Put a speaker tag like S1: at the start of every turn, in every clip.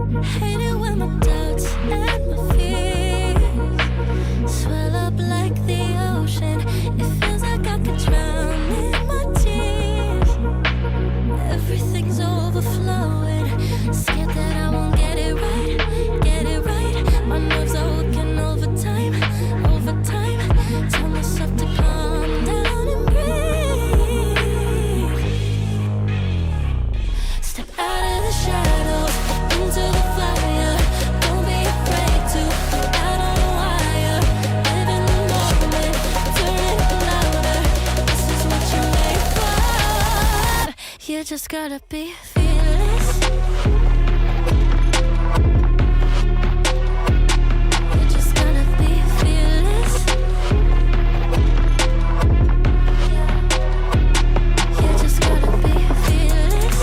S1: Hate it when my doubts and my fears swell up like the ocean. It feels like I could drown in my tears. Everything's overflowing. Scared that I won't get it right, get it right. My nerves are working overtime, overtime. Tell myself to calm down and breathe. Step out of the shadows into the fire. Don't be afraid to go out on a wire. Live in the moment, turn it louder. This is what you're made for. You just gotta be fearless. You just gotta be fearless. You just gotta be fearless.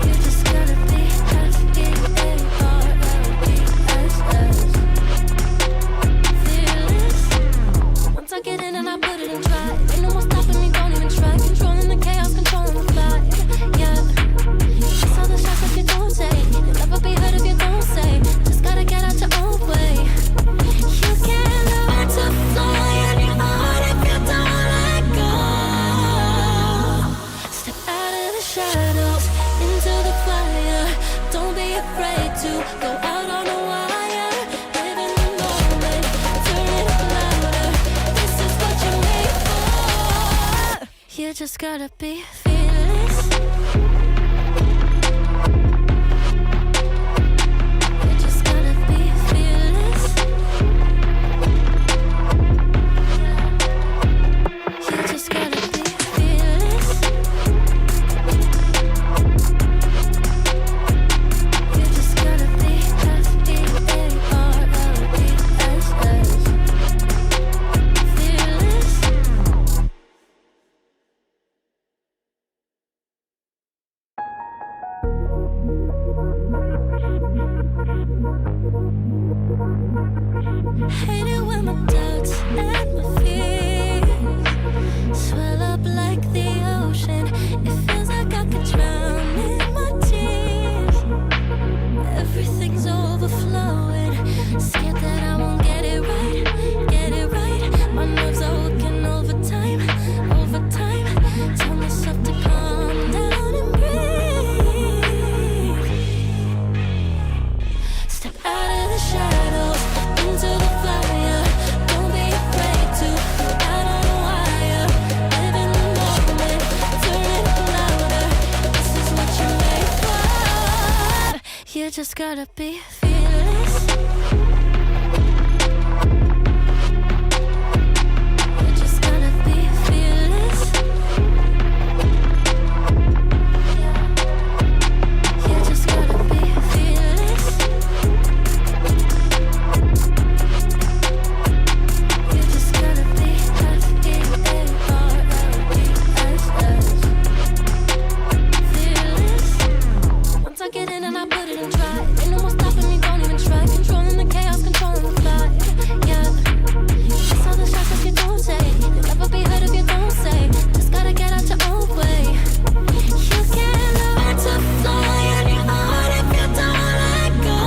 S1: You just gotta be fearless. Once I get in and I put it in try, ain't no more stopping me, don't even try. Controlling the chaos, controlling the vibe. Yeah, it's all the shots if you don't say. You'll never be heard if you don't say. Just gotta get out your own way. You can't learn to fly on your own if you don't let go. Step out of the shadows into the fire. Don't be afraid to go out on a wire. Live in the moment, turn it louder. This is what you're made for. You just gotta be fearless. You just gotta be fearless. You just gotta be fearless. You just gotta be fearless. Hate it when my doubts and my fears swell up like the ocean. It feels like I could drown in my tears. Everything's overflowing. Scared that I won't get it right, get it right. My nerves are working overtime, overtime. Tell myself to calm down and breathe. Step out of the shadows into the fire. Don't be afraid to go out on a wire. Live in the moment, turn it louder. This is what you're made for. You just gotta be fearless. You just gotta be fearless. You just gotta be fearless. You just gotta be fearless. Once I get in and I put it in try, ain't no more stopping me, don't even try. Controlling the chaos, controlling the vibe. Yeah, it's all the shots if you don't say. You'll never be heard if you don't say. Just gotta get out your own way. You can't learn to fly on your own if you don't let go.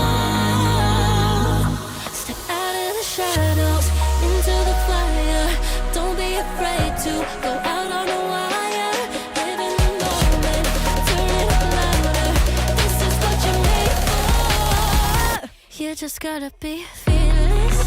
S1: Step out of the shadows into the fire. Don't be afraid to go out on a wire. Live in the moment, turn it louder. This is what you're made for. You just gotta be fearless.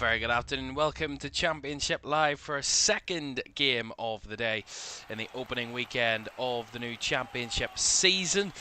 S2: very good afternoon. Welcome to Championship Live for a second game of the day in the opening weekend of the new Championship season.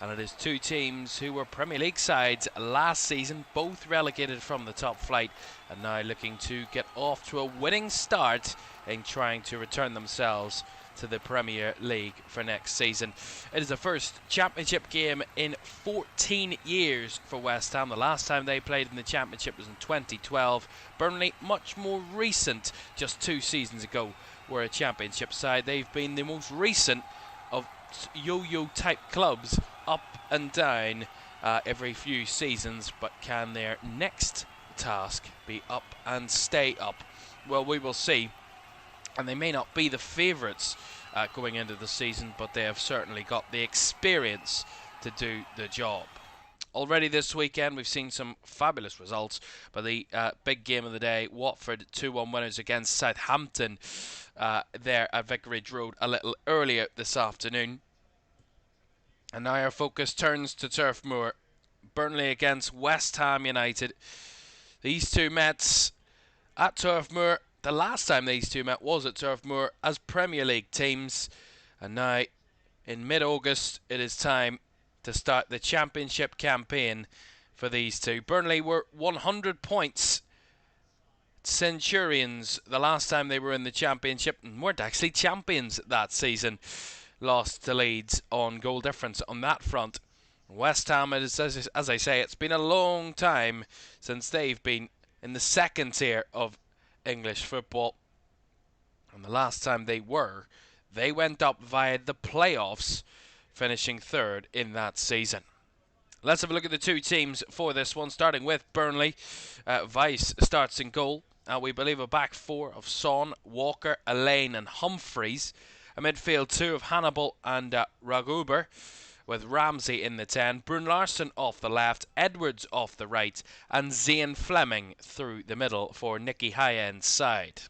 S2: And it is two teams who were Premier League sides last season, both relegated from the top flight, and now looking to get off to a winning start in trying to return themselves to the Premier League for next season. It is the first Championship game in 14 years for West Ham. The last time they played in the Championship was in 2012. Burnley, much more recent, just 2 seasons ago, were a Championship side. They've been the most recent of yo-yo type clubs, up and down every few seasons, but can their next task be up and stay up? Well, we will see. And they may not be the favourites going into the season, but they have certainly got the experience to do the job. Already this weekend we've seen some fabulous results, but the big game of the day, Watford 2-1 winners against Southampton there at Vicarage Road a little earlier this afternoon. And now our focus turns to Turf Moor. Burnley against West Ham United. These two met at Turf Moor. The last time these two met was at Turf Moor as Premier League teams. And now, in mid-August, it is time to start the Championship campaign for these two. Burnley were 100 points. Centurions, the last time they were in the Championship, and weren't actually champions that season, lost to Leeds on goal difference on that front. West Ham, as I say, it's been a long time since they've been in the second tier of English football, and the last time they went up via the playoffs, finishing third in that season. Let's have a look at the two teams for this one, starting with Burnley. Weiss starts in goal. We believe a back four of Son, Walker, Elaine and Humphreys. A midfield two of Hannibal and Raguber, with Ramsey in the 10, Brun Larsen off the left, Edwards off the right, and Zian Fleming through the middle for Nicky Hyen's side.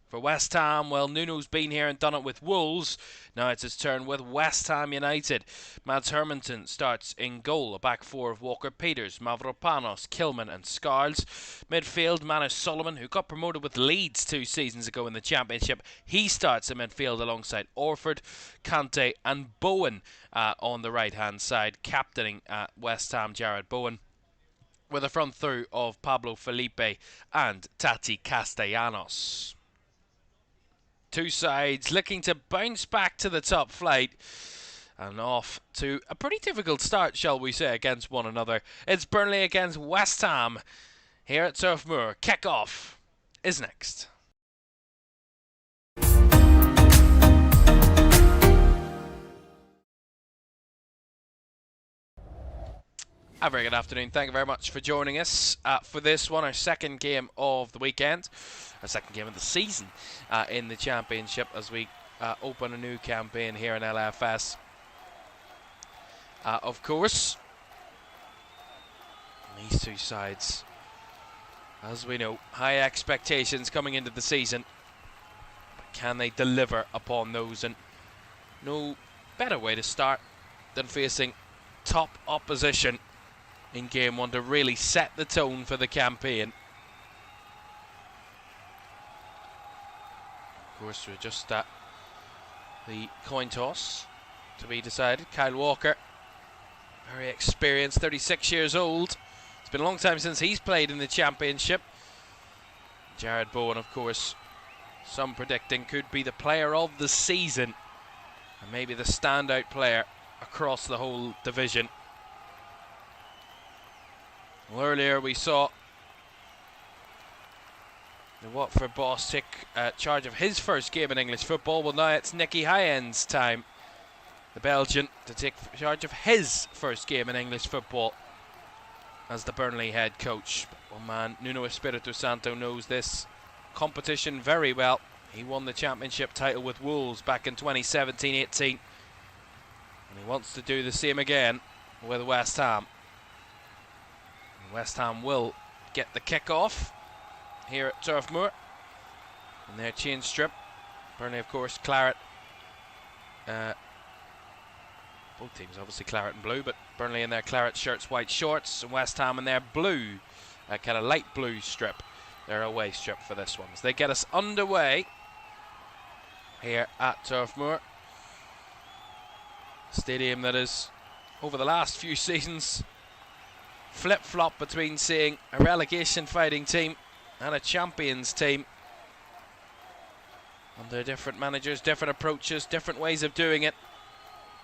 S2: For West Ham, well, Nuno's been here and done it with Wolves. Now it's his turn with West Ham United. Mads Hermanton starts in goal. A back four of Walker Peters, Mavropanos, Kilman and Scarles. Midfield, Manus Solomon, who got promoted with Leeds 2 seasons ago in the Championship. He starts in midfield alongside Orford, Kante and Bowen on the right-hand side. Captaining West Ham, Jared Bowen, with a front through of Pablo Felipe and Tati Castellanos. Two sides looking to bounce back to the top flight and off to a pretty difficult start, shall we say, against one another. It's Burnley against West Ham here at Turf Moor. Kick-off is next. A very good afternoon. Thank you very much for joining us for this one, our second game of the weekend, our second game of the season in the Championship as we open a new campaign here in LFS. Of course, these two sides, as we know, high expectations coming into the season, but can they deliver upon those? And no better way to start than facing top opposition in game one to really set the tone for the campaign. Of course, we're just at the coin toss to be decided. Kyle Walker, very experienced, 36 years old. It's been a long time since he's played in the Championship. Jared Bowen, of course, some predicting could be the player of the season and maybe the standout player across the whole division. Well, earlier we saw the Watford boss take charge of his first game in English football. Well, now it's Nicky Hyen's time, the Belgian, to take charge of his first game in English football as the Burnley head coach. Well, man, Nuno Espirito Santo knows this competition very well. He won the Championship title with Wolves back in 2017-18, and he wants to do the same again with West Ham. West Ham will get the kick-off here at Turf Moor in their chain strip. Burnley, of course, claret. Both teams obviously claret and blue, but Burnley in their claret shirts, white shorts, and West Ham in their blue, kind of light blue strip their away strip for this one. As they get us underway here at Turf Moor. Stadium that is, over the last few seasons, flip-flop between seeing a relegation fighting team and a champions team. Under different managers, different approaches, different ways of doing it.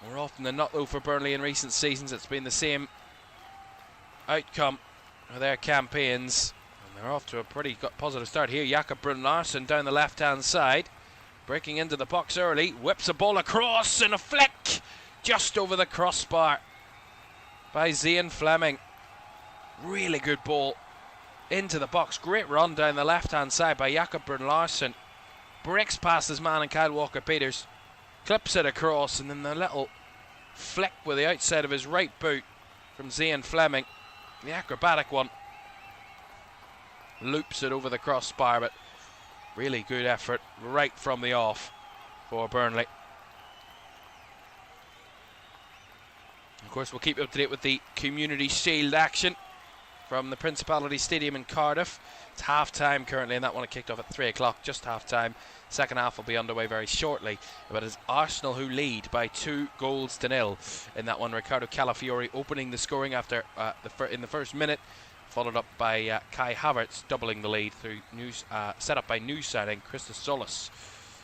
S2: More often than not, though, for Burnley in recent seasons, it's been the same outcome of their campaigns. And they're off to a pretty positive start here. Jakob Brun-Larsen down the left-hand side, breaking into the box early, whips a ball across and a flick just over the crossbar by Zian Fleming. Really good ball into the box. Great run down the left-hand side by Jakob Brun-Larsen. Breaks past his man and Kyle Walker-Peters, clips it across, and then the little flick with the outside of his right boot from Zian Fleming, the acrobatic one, loops it over the crossbar, but really good effort right from the off for Burnley. Of course, we'll keep you up to date with the Community Shield action from the Principality Stadium in Cardiff. It's half-time currently, and that one kicked off at 3 o'clock, just half-time. Second half will be underway very shortly, but it's Arsenal who lead by 2-0 in that one. Ricardo Calafiori opening the scoring after in the first minute, followed up by Kai Havertz doubling the lead through set up by new signing Christos Solis.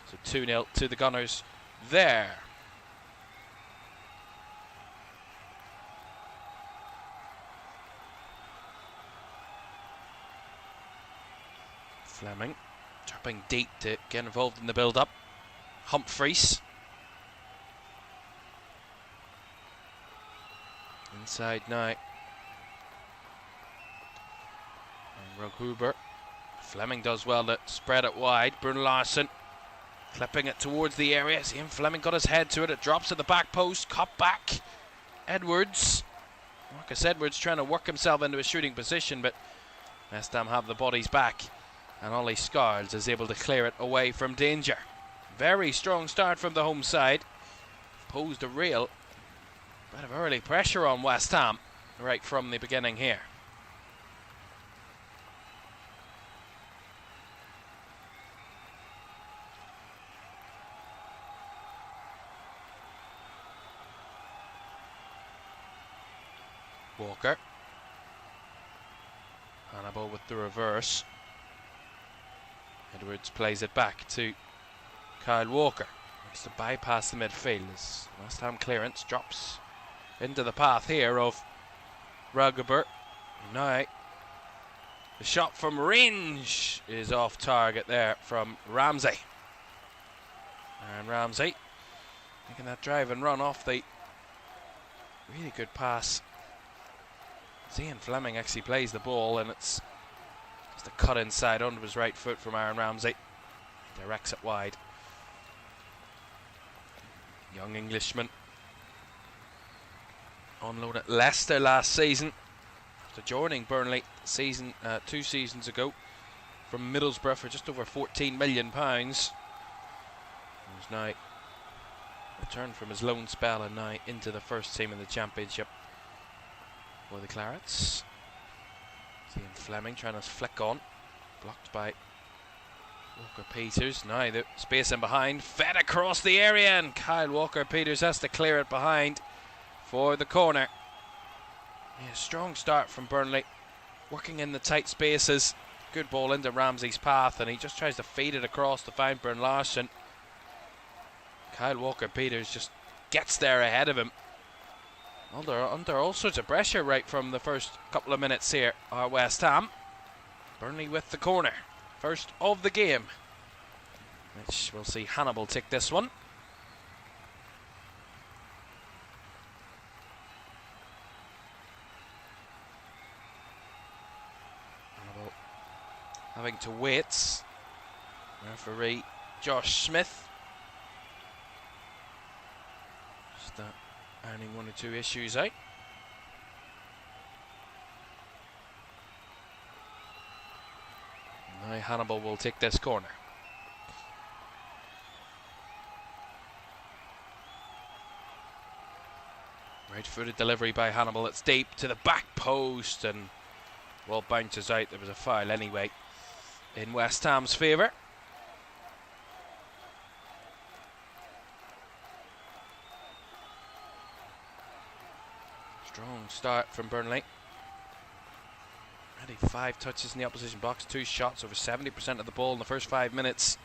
S2: So 2-0 to the Gunners there. Fleming dropping deep to get involved in the build-up. Humphreys inside now. And Rughuber. Fleming does well to spread it wide. Brun-Larsen clipping it towards the area. See him, Fleming got his head to it. It drops at the back post. Cut back. Edwards. Marcus Edwards trying to work himself into a shooting position, but West Ham have the bodies back. And Ollie Scarles is able to clear it away from danger. Very strong start from the home side. Posed a real bit of early pressure on West Ham right from the beginning here. Walker. Hannibal with the reverse. Edwards plays it back to Kyle Walker. Wants to bypass the midfield as West Ham clearance drops into the path here of Rughuber. Now the shot from range is off target there from Ramsey. And Ramsey making that drive and run off the really good pass. Zian Fleming actually plays the ball, and it's just a cut inside onto his right foot from Aaron Ramsey. Directs it wide. Young Englishman on loan at Leicester last season, after joining Burnley 2 seasons ago from Middlesbrough for just over £14 million. He's now returned from his loan spell and now into the first team in the Championship for the Clarets. Zian Fleming trying to flick on, blocked by Walker-Peters. Now the space in behind, fed across the area, and Kyle Walker-Peters has to clear it behind for the corner. Yeah, strong start from Burnley, working in the tight spaces. Good ball into Ramsey's path, and he just tries to feed it across to find Brun-Larsen. Kyle Walker-Peters just gets there ahead of him. Under all sorts of pressure right from the first couple of minutes here are West Ham. Burnley with the corner, first of the game, which we'll see Hannibal take this one. Hannibal having to wait. Referee Josh Smith just ironing 1 or 2 issues out. Now Hannibal will take this corner. Right-footed delivery by Hannibal. It's deep to the back post, and well, bounces out. There was a foul anyway. in West Ham's favour. Strong start from Burnley. Already 5 touches in the opposition box, 2 shots, over 70% of the ball in the first 5 minutes.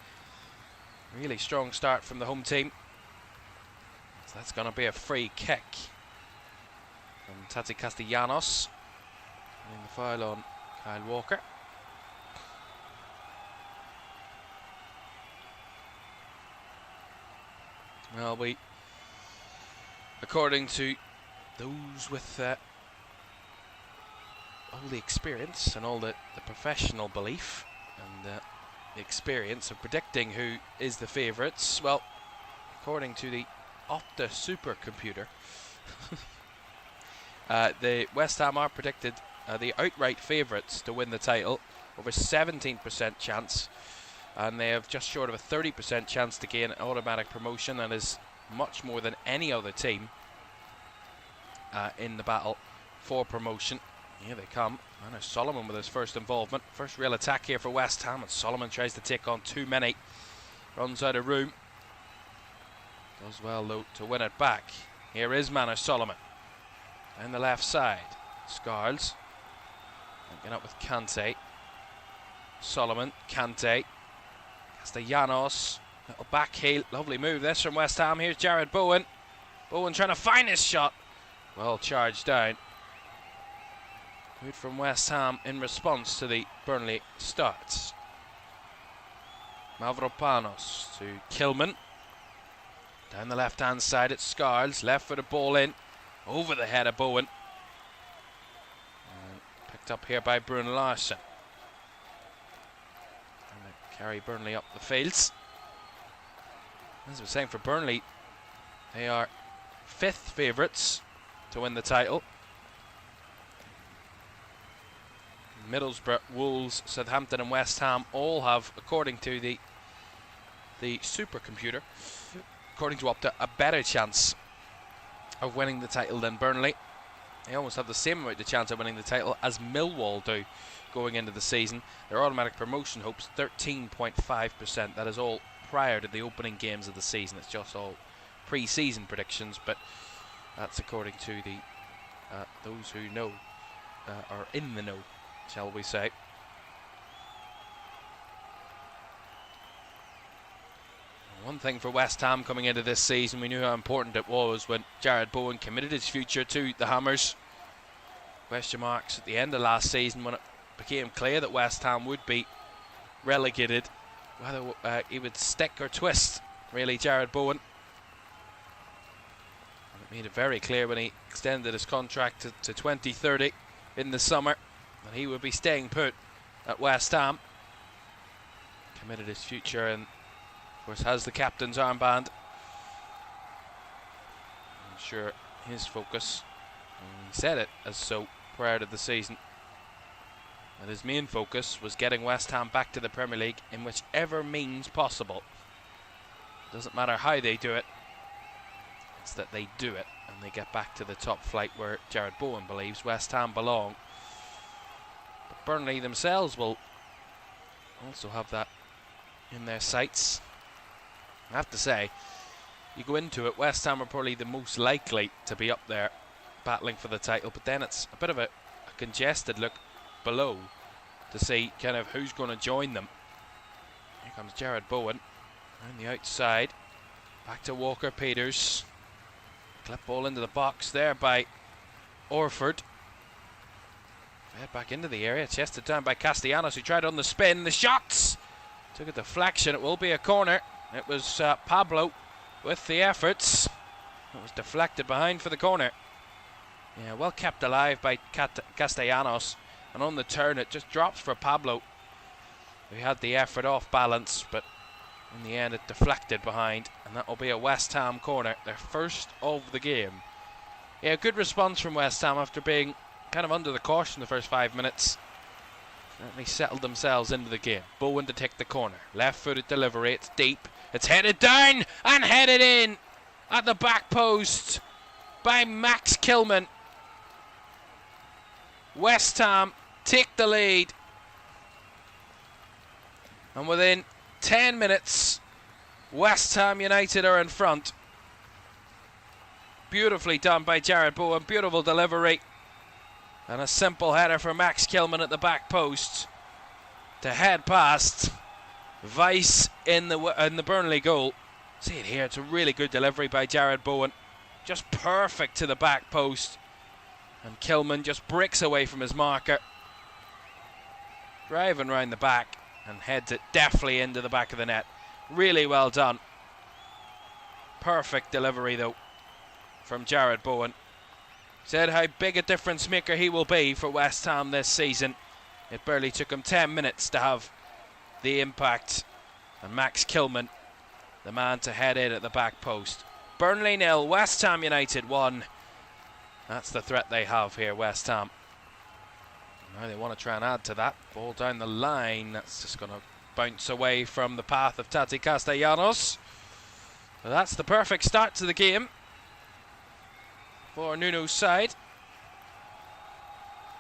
S2: Really strong start from the home team. So that's going to be a free kick from Tati Castellanos. And the foul on Kyle Walker. Well, according to those with all the experience and all the professional belief and the experience of predicting who is the favourites, well, according to the Opta supercomputer, the West Ham are predicted the outright favourites to win the title, over 17% chance, and they have just short of a 30% chance to gain automatic promotion, and is much more than any other team in the battle for promotion. Here they come. And there's Solomon with his first involvement. First real attack here for West Ham, and Solomon tries to take on too many. Runs out of room. Does well though to win it back. Here is Manor Solomon. Down the left side. Scarles. Linking up with Kante. Solomon. Kante. Castellanos. Little back heel. Lovely move this from West Ham. Here's Jared Bowen. Bowen trying to find his shot. Well charged down. Good from West Ham in response to the Burnley starts. Mavropanos to Caoimhan. Down the left-hand side at Scarles. Left for the ball in. Over the head of Bowen. And picked up here by Bruno Larsen. And they carry Burnley up the fields. As I was saying, for Burnley, they are 5th favourites to win the title. Middlesbrough, Wolves, Southampton and West Ham all have, according to the supercomputer, according to Opta, a better chance of winning the title than Burnley. They almost have the same amount of chance of winning the title as Millwall do going into the season. Their automatic promotion hopes 13.5%. That is all prior to the opening games of the season. It's just all pre-season predictions, but that's according to the those who know, are in the know, shall we say. One thing for West Ham coming into this season, we knew how important it was when Jared Bowen committed his future to the Hammers. Question marks at the end of last season when it became clear that West Ham would be relegated, whether he would stick or twist, really, Jared Bowen. And it made it very clear when he extended his contract to 2030 in the summer that he would be staying put at West Ham. Committed his future and, of course, has the captain's armband. I'm sure his focus, and he said it as so prior to the season, that his main focus was getting West Ham back to the Premier League in whichever means possible. Doesn't matter how they do it, it's that they do it and they get back to the top flight where Jared Bowen believes West Ham belong. But Burnley themselves will also have that in their sights. I have to say, you go into it, West Ham are probably the most likely to be up there battling for the title, but then it's a bit of a congested look below to see kind of who's going to join them. Here comes Jared Bowen on the outside, back to Walker Peters. Clip ball into the box there by Orford. Fed back into the area, chested down by Castellanos, who tried on the spin. The shots took a deflection. It will be a corner. It was Pablo with the efforts. It was deflected behind for the corner. Yeah, well kept alive by Castellanos. And on the turn, it just drops for Pablo, who had the effort off balance, but in the end it deflected behind, and that will be a West Ham corner, their first of the game. Yeah, good response from West Ham after being kind of under the caution the first 5 minutes. Certainly settled themselves into the game. Bowen to take the corner. Left-footed delivery. It's deep. It's headed down and headed in at the back post by Max Caoimhan. West Ham take the lead. And within 10 minutes, West Ham United are in front. Beautifully done by Jared Bowen, beautiful delivery. And a simple header for Max Kilman at the back post to head past Weiss in the Burnley goal. See it here, it's a really good delivery by Jared Bowen. Just perfect to the back post. And Kilman just bricks away from his marker. Driving round the back and heads it deftly into the back of the net. Really well done. Perfect delivery though from Jared Bowen. Said how big a difference maker he will be for West Ham this season. It barely took him 10 minutes to have the impact. And Max Kilman, the man to head in at the back post. Burnley 0, West Ham United 1. That's the threat they have here, West Ham. Now they want to try and add to that. Ball down the line. That's just going to bounce away from the path of Tati Castellanos. But that's the perfect start to the game for Nuno's side.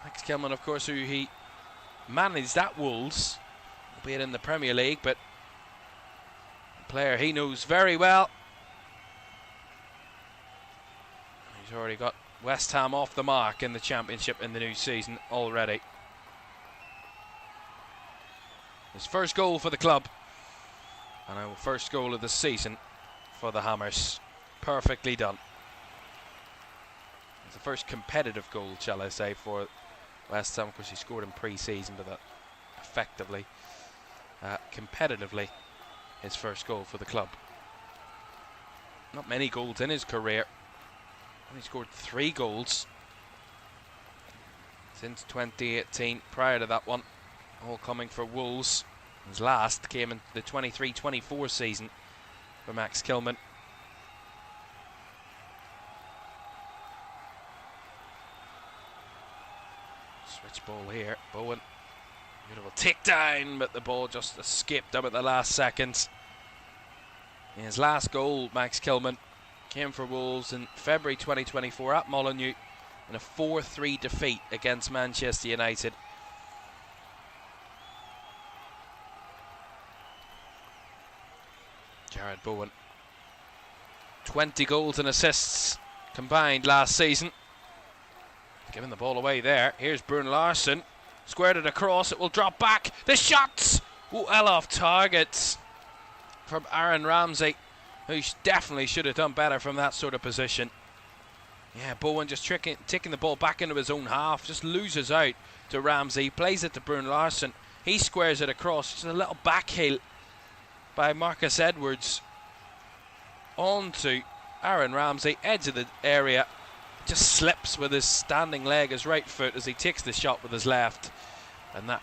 S2: Max Kilman, of course, who he managed at Wolves, albeit in the Premier League, but a player he knows very well. He's already got West Ham off the mark in the Championship in the new season already. His first goal for the club, and our first goal of the season for the Hammers. Perfectly done. It's the first competitive goal, shall I say, for West Ham, because he scored in pre-season, but that effectively, competitively, his first goal for the club. Not many goals in his career. Only scored 3 goals since 2018. Prior to that one, all coming for Wolves. His last came in the 23-24 season for Max Kilman. Switch ball here, Bowen. Beautiful tick down, but the ball just escaped him at the last seconds. His last goal, Max Kilman, came for Wolves in February 2024 at Molineux in a 4-3 defeat against Manchester United. Jared Bowen, 20 goals and assists combined last season. Giving the ball away there. Here's Bruno Larson. Squared it across. It will drop back. The shots! Well off target from Aaron Ramsey, who definitely should have done better from that sort of position. Yeah, Bowen just taking the ball back into his own half. Just loses out to Ramsey. Plays it to Bruno Larson. He squares it across. Just a little back heel by Marcus Edwards onto Aaron Ramsey. Edge of the area. Just slips with his standing leg, his right foot, as he takes the shot with his left, and that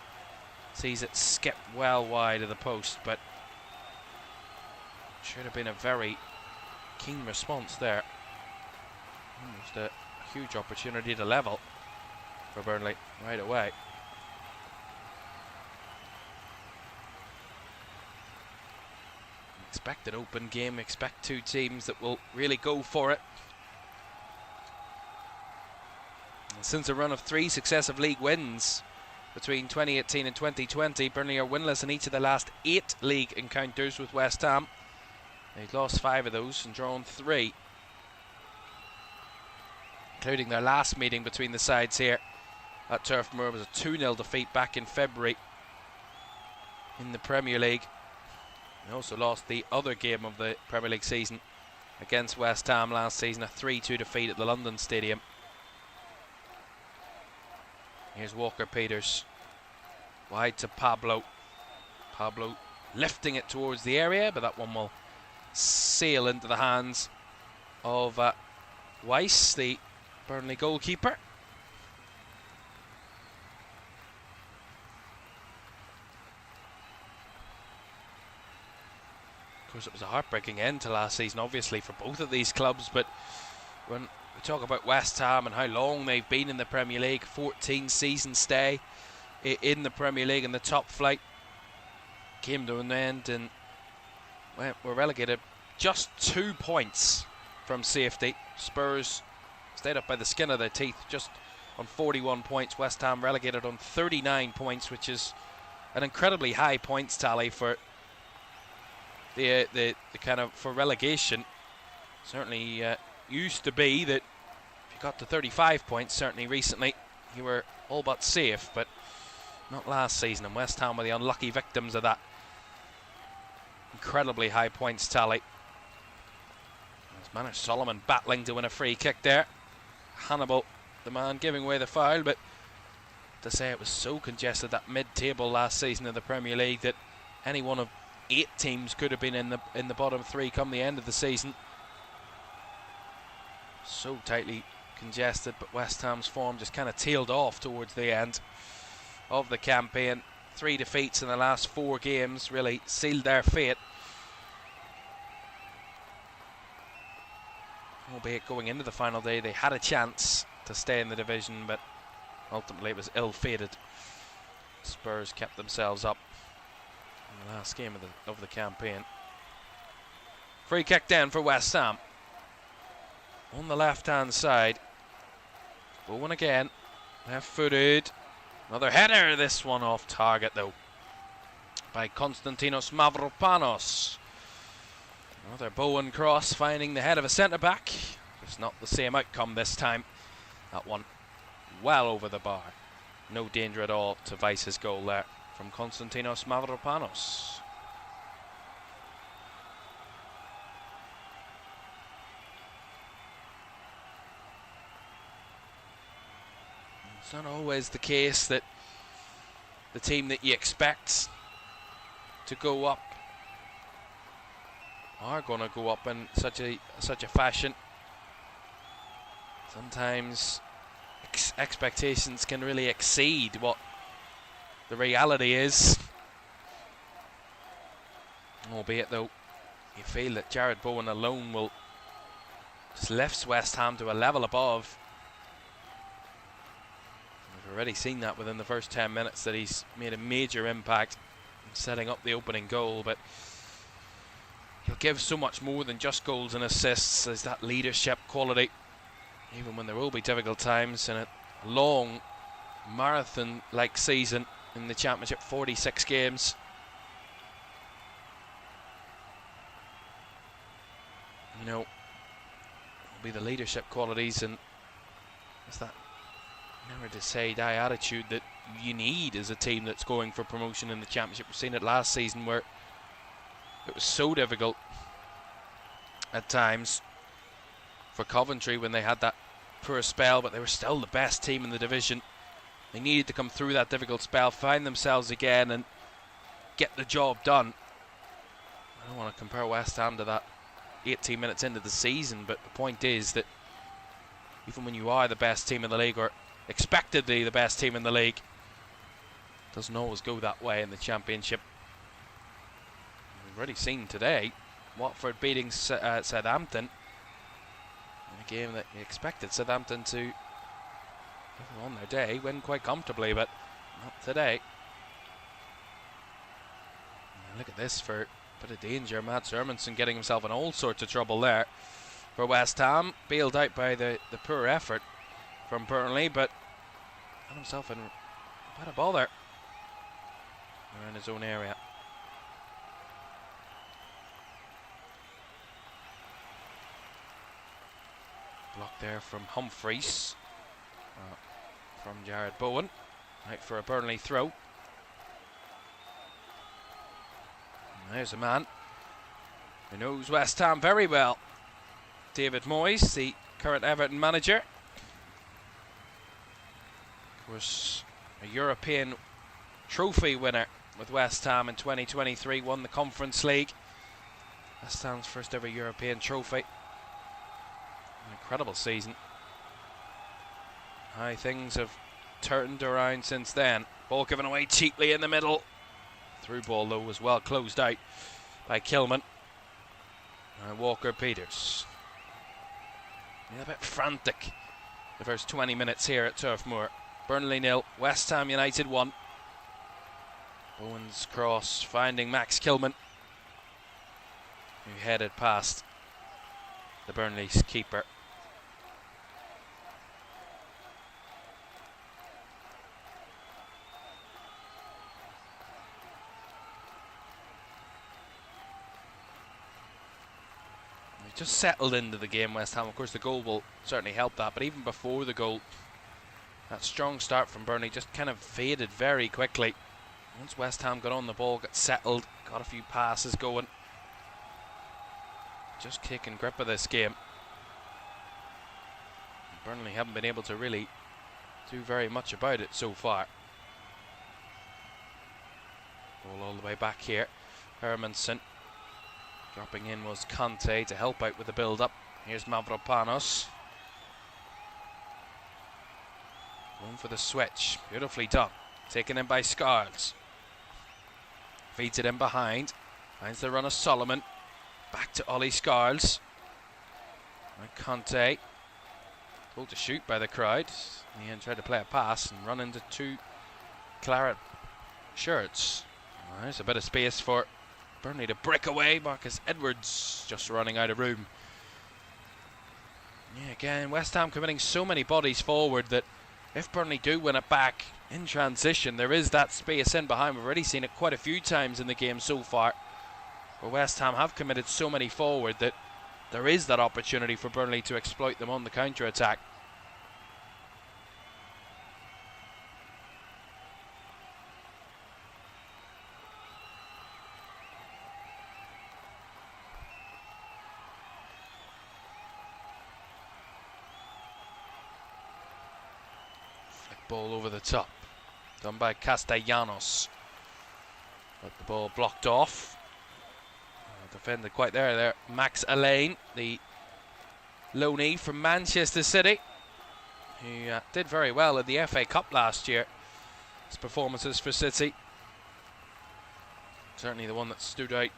S2: sees it skip well wide of the post, but should have been a very keen response there. Just a huge opportunity to level for Burnley right away. Expect an open game, expect two teams that will really go for it. Since a run of 3 successive league wins between 2018 and 2020, Burnley are winless in each of the last 8 league encounters with West Ham. They've lost 5 of those and drawn 3, including their last meeting between the sides here at Turf Moor. It was a 2-0 defeat back in February in the Premier League. They also lost the other game of the Premier League season against West Ham last season, a 3-2 defeat at the London Stadium. Here's Walker-Peters, wide to Pablo. Pablo lifting it towards the area, but that one will sail into the hands of Weiss, the Burnley goalkeeper. Of course, it was a heartbreaking end to last season, obviously, for both of these clubs, but when we talk about West Ham and how long they've been in the Premier League, 14 season stay in the Premier League in the top flight, came to an end and were relegated just 2 points from safety. Spurs stayed up by the skin of their teeth, just on 41 points. West Ham relegated on 39 points, which is an incredibly high points tally for the kind of for relegation. Certainly used to be that if you got to 35 points, certainly recently, you were all but safe, but not last season, and West Ham were the unlucky victims of that incredibly high points tally. As managed Solomon battling to win a free kick there. Hannibal, the man giving away the foul, but to say it was so congested, that mid-table last season in the Premier League, that any one of 8 teams could have been in the bottom 3 come the end of the season. So tightly congested, but West Ham's form just kind of tailed off towards the end of the campaign. 3 defeats in the last 4 games really sealed their fate. Albeit going into the final day, they had a chance to stay in the division, but ultimately it was ill-fated. Spurs kept themselves up in the last game of the campaign. Free kick then for West Ham. On the left-hand side. Bowen again. Left-footed. Another header. This one off target though. By Konstantinos Mavropanos. Another Bowen cross finding the head of a centre-back. It's not the same outcome this time. That one well over the bar. No danger at all to Vice's goal there from Konstantinos Mavropanos. It's not always the case that the team that you expect to go up are going to go up in such a fashion. Sometimes expectations can really exceed what the reality is. Albeit though, you feel that Jared Bowen alone will just lifts West Ham to a level above. We've already seen that within the first 10 minutes, that he's made a major impact in setting up the opening goal, but he'll give so much more than just goals and assists. There's that leadership quality, even when there will be difficult times in a long marathon-like season in the Championship, 46 games. You know, it'll be the leadership qualities and it's that never to say die attitude that you need as a team that's going for promotion in the Championship. We've seen it last season where it was so difficult at times for Coventry when they had that poor spell, but they were still the best team in the division. They needed to come through that difficult spell, find themselves again and get the job done. I don't want to compare West Ham to that 18 minutes into the season, but the point is that even when you are the best team in the league, or expectedly the best team in the league, it doesn't always go that way in the Championship. We've already seen today Watford beating Southampton in a game that you expected Southampton to, on their day, win quite comfortably, but not today. And look at this for a bit of danger. Mats Hermansen getting himself in all sorts of trouble there for West Ham, bailed out by the poor effort from Burnley, but got himself in a bit of bother around his own area. Block there from Humphreys, from Jared Bowen, out for a Burnley throw. And there's a man who knows West Ham very well, David Moyes, the current Everton manager. Of course, a European trophy winner with West Ham in 2023, won the Conference League. West Ham's first ever European trophy. An incredible season. How things have turned around since then. Ball given away cheaply in the middle. Through ball though was well closed out by Caoimhan. And Walker Peters. A bit frantic the first 20 minutes here at Turf Moor. Burnley 0, West Ham United 1. Bowen's cross finding Max Caoimhan, who headed past the Burnley's keeper. They've just settled into the game, West Ham. Of course, the goal will certainly help that, but even before the goal, that strong start from Burnley just kind of faded very quickly. Once West Ham got on the ball, got settled, got a few passes going, just taking grip of this game. Burnley haven't been able to really do very much about it so far. Ball all the way back here. Hermansen. Dropping in was Conte to help out with the build-up. Here's Mavropanos. Going for the switch. Beautifully done. Taken in by Scarles. Feeds it in behind. Finds the run of Solomon. Back to Ollie Scarles. And Conte. Told to shoot by the crowd. In the end tried to play a pass and run into two claret shirts. Well, there's a bit of space for Burnley to break away. Marcus Edwards just running out of room. Yeah, again, West Ham committing so many bodies forward that if Burnley do win it back in transition, there is that space in behind. We've already seen it quite a few times in the game so far, where West Ham have committed so many forward that there is that opportunity for Burnley to exploit them on the counter-attack. Ball over the top, done by Castellanos, but the ball blocked off. Defended quite there. Max Alain, the loanee from Manchester City, who did very well in the FA Cup last year. His performances for City, certainly the one that stood out.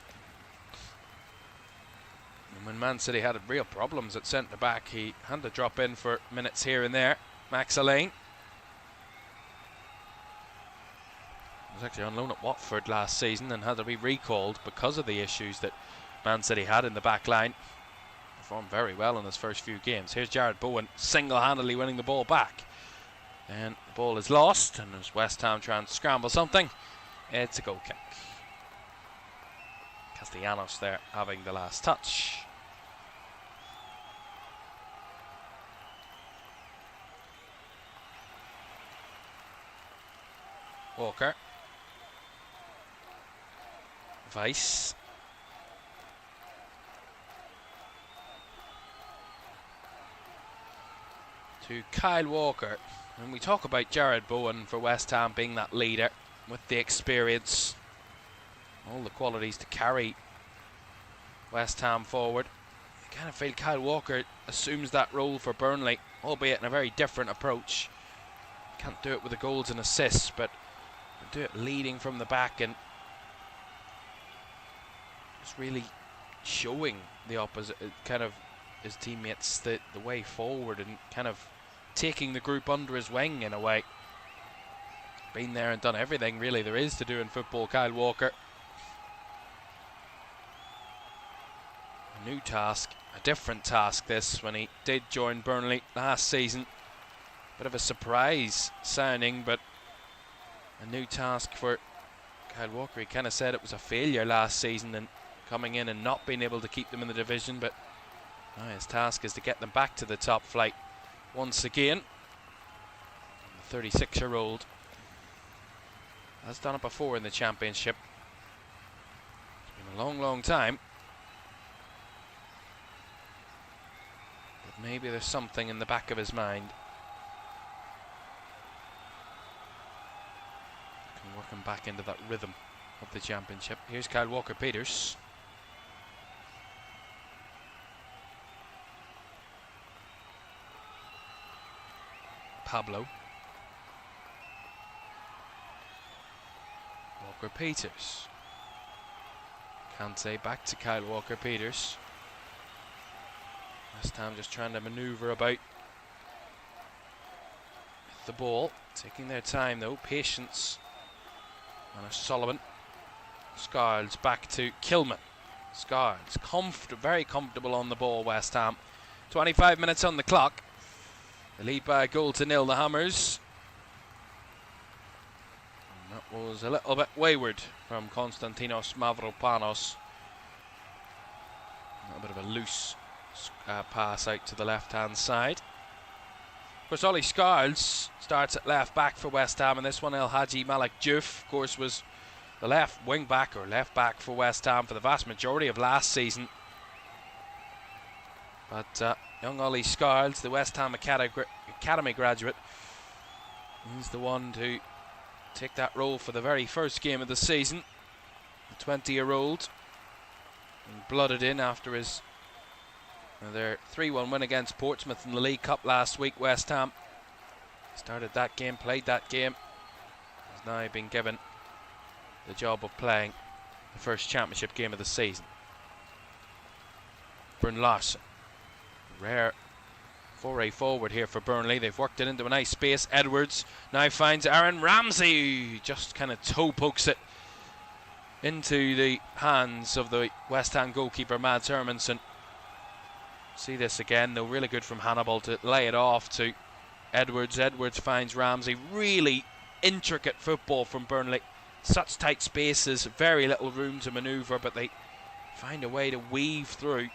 S2: And when Man City had real problems at centre back, he had to drop in for minutes here and there. Max Alain was actually on loan at Watford last season and had to be recalled because of the issues that Man City had in the back line. Performed very well in his first few games. Here's Jared Bowen single-handedly winning the ball back. And the ball is lost, and as West Ham trying to scramble something, it's a goal kick. Castellanos there having the last touch. Walker. Weiss. To Kyle Walker. And we talk about Jared Bowen for West Ham being that leader with the experience, all the qualities to carry West Ham forward. I kind of feel Kyle Walker assumes that role for Burnley, albeit in a very different approach. Can't do it with the goals and assists, but do it leading from the back and just really showing the opposite, kind of his teammates the way forward and kind of taking the group under his wing in a way. Been there and done everything really there is to do in football, Kyle Walker. A new task, a different task this, when he did join Burnley last season. Bit of a surprise signing, but a new task for Kyle Walker. He kind of said it was a failure last season and coming in and not being able to keep them in the division, but his task is to get them back to the top flight once again. The 36-year-old has done it before in the Championship. It's been a long time, but maybe there's something in the back of his mind. Working back into that rhythm of the Championship. Here's Kyle Walker-Peters. Pablo. Walker-Peters. Kante back to Kyle Walker-Peters. West Ham just trying to manoeuvre about with the ball. Taking their time though, patience. And a Solomon. Scarles back to Kilman. Scarles very comfortable on the ball, West Ham. 25 minutes on the clock. The lead by a goal to nil, the Hammers. And that was a little bit wayward from Konstantinos Mavropanos. A bit of a loose pass out to the left-hand side. Of course, Ollie Scarles starts at left back for West Ham, and this one El Hadji Malik Diouf, of course, was the left wing back or left back for West Ham for the vast majority of last season. But young Ollie Scarles, the West Ham Academy graduate, he's the one to take that role for the very first game of the season. The 20-year-old blooded in after their 3-1 win against Portsmouth in the League Cup last week. West Ham started that game, played that game, has now been given the job of playing the first championship game of the season. Bryn Larson, rare foray forward here for Burnley. They've worked it into a nice space. Edwards now finds Aaron Ramsey, just kind of toe pokes it into the hands of the West Ham goalkeeper Mads Hermansen. See this again, though, really good from Hannibal to lay it off to Edwards. Edwards finds Ramsey. Really intricate football from Burnley. Such tight spaces, very little room to manoeuvre, but they find a way to weave through.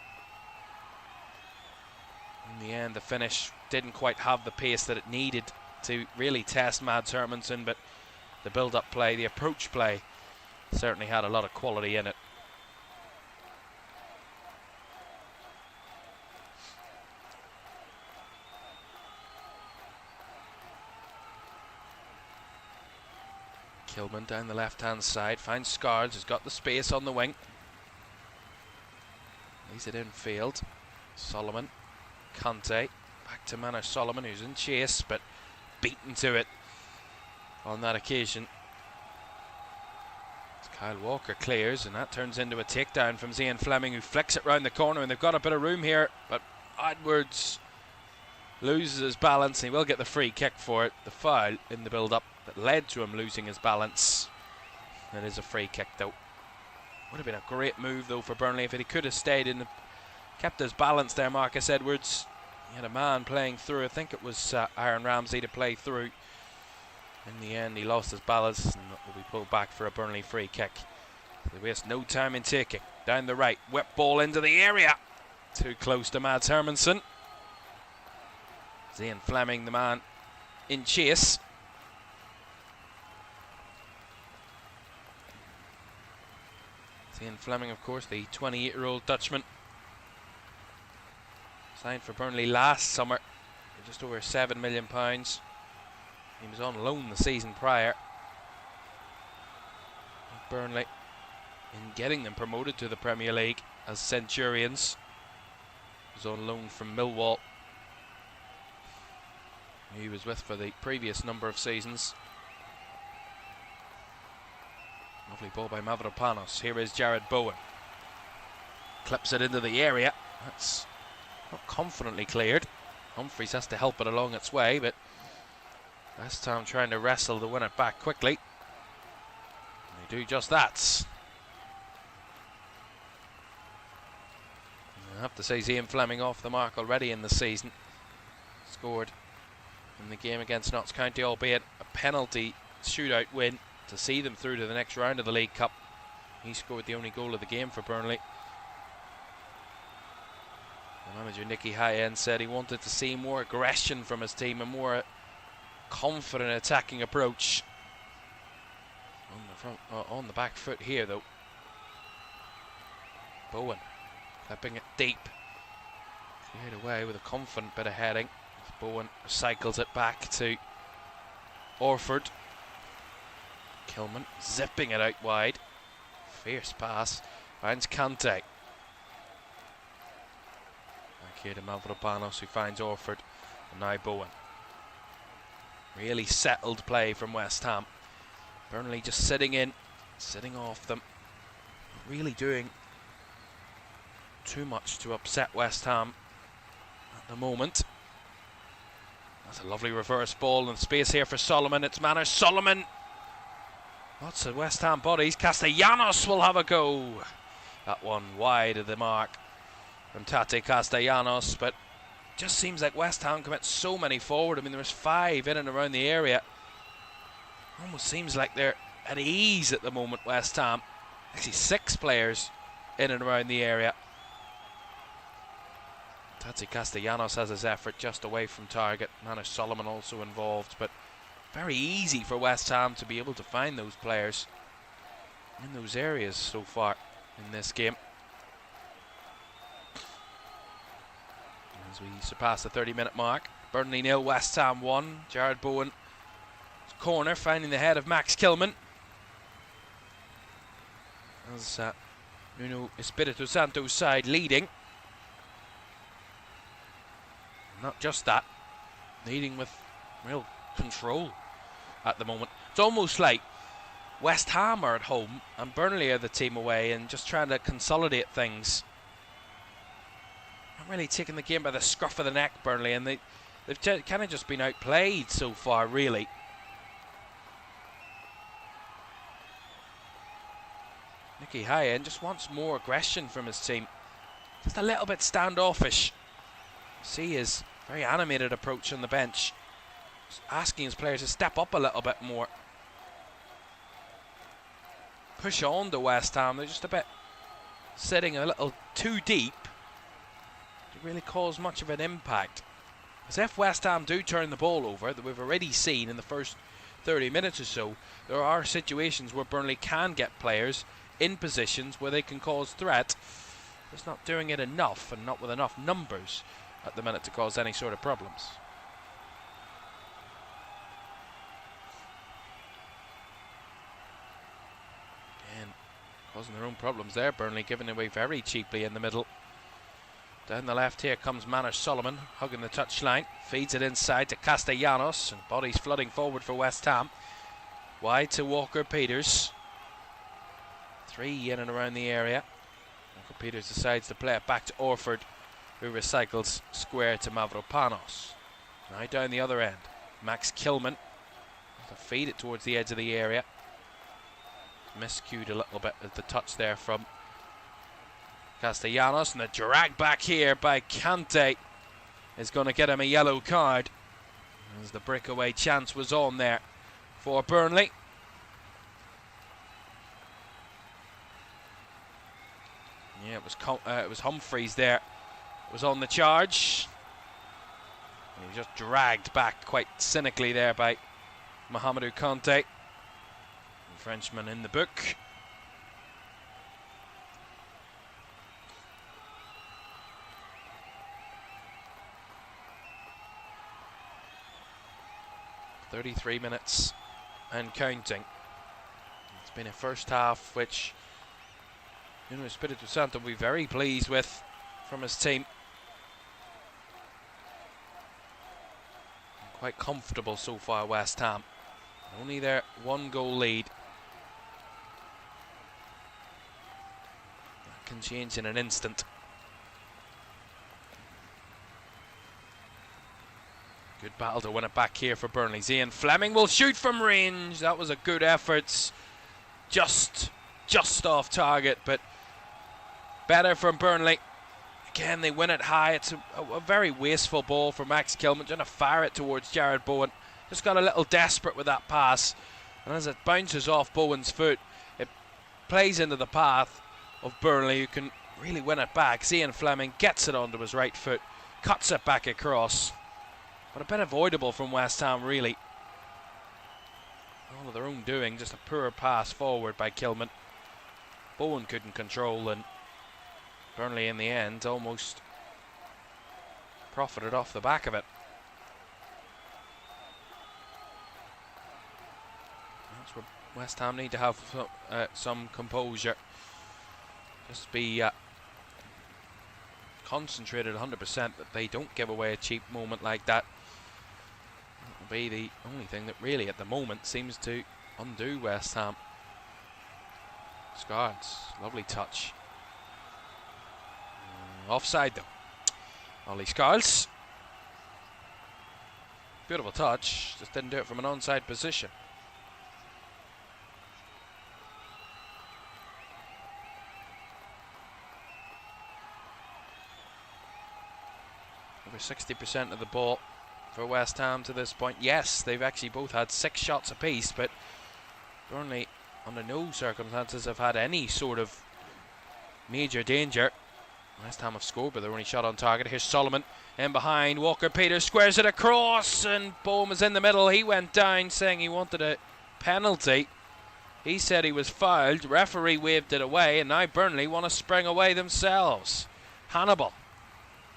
S2: In the end, the finish didn't quite have the pace that it needed to really test Mads Hermansen, but the build-up play, the approach play, certainly had a lot of quality in it. Caoimhan down the left-hand side, finds Scarles, who's got the space on the wing. Leaves it in field. Solomon, Conte, back to Manor Solomon, who's in chase, but beaten to it on that occasion. Kyle Walker clears, and that turns into a takedown from Zian Fleming, who flicks it round the corner, and they've got a bit of room here, but Edwards loses his balance, and he will get the free kick for it. The foul in the build-up that led to him losing his balance. It is a free kick, though. Would have been a great move, though, for Burnley if he could have stayed in, kept his balance there. Marcus Edwards, he had a man playing through. I think it was Aaron Ramsey to play through. In the end, he lost his balance and will be pulled back for a Burnley free kick. They waste no time in taking. Down the right, whip ball into the area. Too close to Mads Hermansen. Zian Fleming, the man in chase. Zian Fleming, of course, the 28-year-old Dutchman. Signed for Burnley last summer for just over £7 million. He was on loan the season prior. Burnley in getting them promoted to the Premier League as Centurions. He was on loan from Millwall, who he was with for the previous number of seasons. Lovely ball by Mavropanos. Here is Jared Bowen. Clips it into the area. That's not confidently cleared. Humphreys has to help it along its way, but West Ham trying to wrestle to win it back quickly. And they do just that. I have to say, Zian Fleming off the mark already in the season. Scored in the game against Notts County, albeit a penalty shootout win to see them through to the next round of the League Cup. He scored the only goal of the game for Burnley. The manager Nicky Hyen said he wanted to see more aggression from his team, a more confident attacking approach. On the back foot here, though. Bowen clipping it deep, cleared away with a confident bit of heading. Bowen cycles it back to Orford. Caoimhan zipping it out wide. Fierce pass. Finds Kante. Back here to Mavropanos, who finds Orford. And now Bowen. Really settled play from West Ham. Burnley just sitting in, sitting off them. Not really doing too much to upset West Ham at the moment. That's a lovely reverse ball and space here for Solomon. It's Manor Solomon. Lots of West Ham bodies. Castellanos will have a go. That one wide of the mark from Tate Castellanos, but just seems like West Ham commit so many forward. I mean, there was 5 in and around the area. Almost seems like they're at ease at the moment, West Ham. Actually 6 players in and around the area. Tati Castellanos has his effort just away from target. Manish Solomon also involved, but very easy for West Ham to be able to find those players in those areas so far in this game. As we surpass the 30-minute mark, Burnley 0, West Ham 1. Jared Bowen corner finding the head of Max Kilman. As Nuno Espirito Santo's side leading. Not just that, leading with real control at the moment. It's almost like West Ham are at home and Burnley are the team away and just trying to consolidate things. Not really taking the game by the scruff of the neck, Burnley, and they've kind of just been outplayed so far, really. Nicky Hyen just wants more aggression from his team. Just a little bit standoffish. See his very animated approach on the bench. Just asking his players to step up a little bit more. Push on to West Ham. They're just a bit sitting a little too deep to really cause much of an impact. As if West Ham do turn the ball over, that we've already seen in the first 30 minutes or so, there are situations where Burnley can get players in positions where they can cause threat. Just not doing it enough and not with enough numbers at the minute to cause any sort of problems. Again, causing their own problems there. Burnley giving away very cheaply in the middle. Down the left here comes Manish Solomon, hugging the touchline. Feeds it inside to Castellanos, and bodies flooding forward for West Ham. Wide to Walker Peters. 3 in and around the area. Walker Peters decides to play it back to Orford, who recycles square to Mavropanos. Now down the other end, Max Kilman to feed it towards the edge of the area. Miscued a little bit at the touch there from Castellanos, and the drag back here by Kante is going to get him a yellow card, as the breakaway chance was on there for Burnley. Yeah, it was Humphreys there. It was on the charge. He was just dragged back quite cynically there by Mohamedou Kante, the Frenchman in the book. "33 minutes and counting." It's been a first half which Nuno Espirito Santo will be very pleased with from his team. Quite comfortable so far, West Ham. Only their 1-goal lead. That can change in an instant. Good battle to win it back here for Burnley. Ian Fleming will shoot from range. That was a good effort. Just off target, but better from Burnley. Again, they win it high. It's a very wasteful ball for Max Kilman, trying to fire it towards Jared Bowen. Just got a little desperate with that pass, and as it bounces off Bowen's foot, it plays into the path of Burnley, who can really win it back. Ian Fleming gets it onto his right foot, cuts it back across, but a bit avoidable from West Ham, really. All of their own doing, just a poor pass forward by Kilman. Bowen couldn't control, and Burnley in the end almost profited off the back of it. That's where West Ham need to have some composure. Just be concentrated 100% that they don't give away a cheap moment like that. That will be the only thing that really at the moment seems to undo West Ham. Scards, lovely touch. Offside though. Ollie Scarls. Beautiful touch, just didn't do it from an onside position. Over 60% of the ball for West Ham to this point. Yes, they've actually both had 6 shots apiece, but Burnley under no circumstances have had any sort of major danger. West Ham have scored, but they're only shot on target. Here's Solomon in behind. Walker-Peters squares it across, and Bowen was in the middle. He went down saying he wanted a penalty. He said he was fouled. Referee waved it away, and now Burnley want to spring away themselves. Hannibal.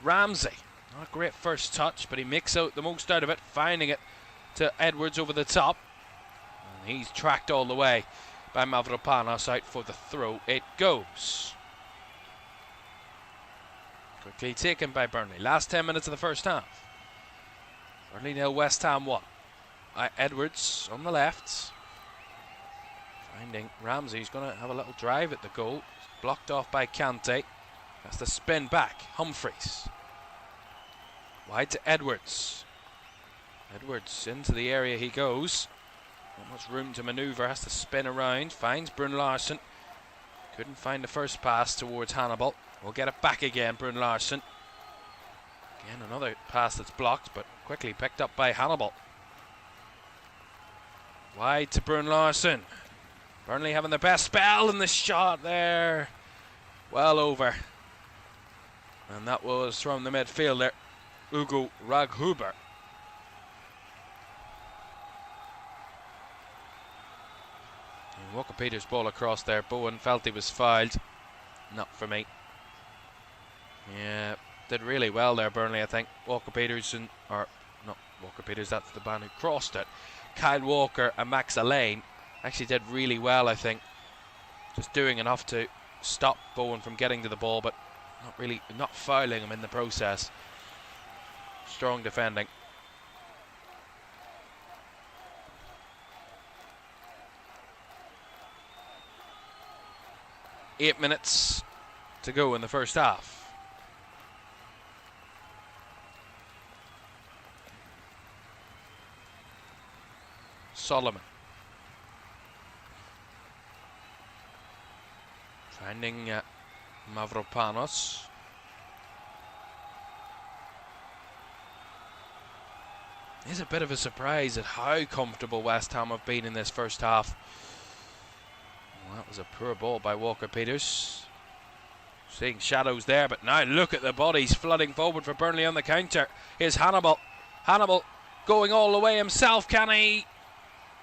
S2: Ramsey. Not a great first touch, but he makes out the most out of it, finding it to Edwards over the top. And he's tracked all the way by Mavropanos. Out for the throw. It goes. Quickly taken by Burnley. Last 10 minutes of the first half. Burnley 0, West Ham 1. Edwards on the left. Finding Ramsey. He's going to have a little drive at the goal. Blocked off by Kante. That's the spin back. Humphreys. Wide to Edwards. Edwards into the area he goes. Not much room to manoeuvre. Has to spin around. Finds Brun Larsen. Couldn't find the first pass towards Hannibal. We'll get it back again, Brun Larsen. Again, another pass that's blocked, but quickly picked up by Hannibal. Wide to Brun Larsen. Burnley having the best spell in the shot there. Well over. And that was from the midfielder, Ugo Raghuber. Walker-Peters ball across there. Bowen felt he was fouled. Not for me. Yeah, did really well there, Burnley, I think. Walker-Peters, or not Walker-Peters, that's the man who crossed it. Kyle Walker and Max Allain actually did really well, I think. Just doing enough to stop Bowen from getting to the ball, but not fouling him in the process. Strong defending. Eight minutes to go in the first half. Solomon. Finding Mavropanos. It's a bit of a surprise at how comfortable West Ham have been in this first half. Well, that was a poor ball by Walker-Peters. Seeing shadows there, but now look at the bodies flooding forward for Burnley on the counter. Here's Hannibal. Hannibal going all the way himself. Can he?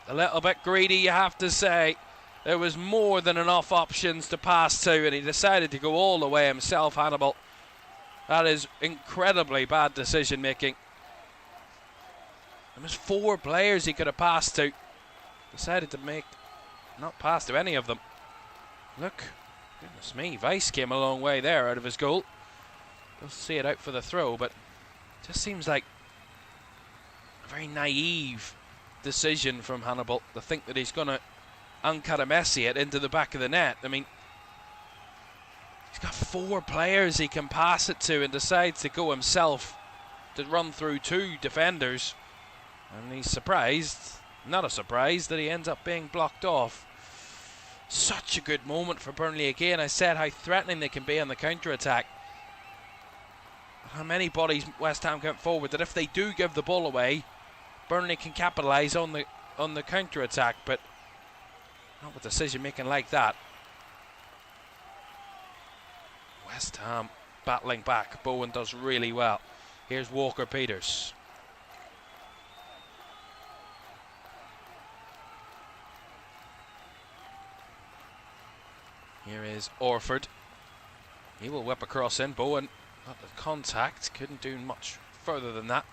S2: A little bit greedy, you have to say. There was more than enough options to pass to, and he decided to go all the way himself, Hannibal. That is incredibly bad decision making. There was 4 players he could have passed to. Decided to not pass to any of them. Look, goodness me, Weiss came a long way there out of his goal. We'll see it out for the throw, but it just seems like a very naive decision from Hannibal to think that he's going to Messi it into the back of the net. I mean, he's got 4 players he can pass it to and decides to go himself to run through 2 defenders. And he's surprised, not a surprise, that he ends up being blocked off. Such a good moment for Burnley again. I said how threatening they can be on the counter-attack. How many bodies West Ham get forward that if they do give the ball away, Burnley can capitalise on the counter-attack, but not with decision-making like that. West Ham battling back. Bowen does really well. Here's Walker-Peters. Here is Orford. He will whip across in. Bowen got the contact. Couldn't do much further than that.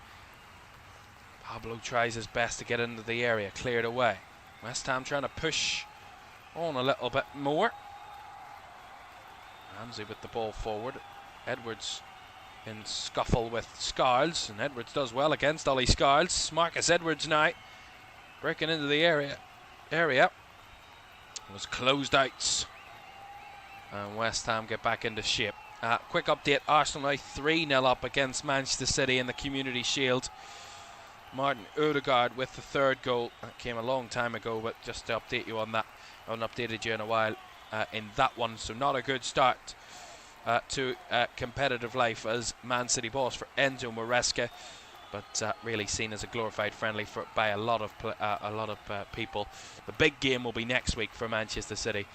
S2: Pablo tries his best to get into the area. Cleared away. West Ham trying to push on a little bit more. Ramsey with the ball forward. Edwards in scuffle with Scarles, and Edwards does well against Ollie Scarles. Marcus Edwards now breaking into the area. Was closed out. And West Ham get back into shape. Quick update, Arsenal now 3-0 up against Manchester City in the Community Shield. Martin Odegaard with the 3rd goal. That came a long time ago, but just to update you on that. I haven't updated you in a while in that one, so not a good start to competitive life as Man City boss for Enzo Maresca, but really seen as a glorified friendly by a lot of people. The big game will be next week for Manchester City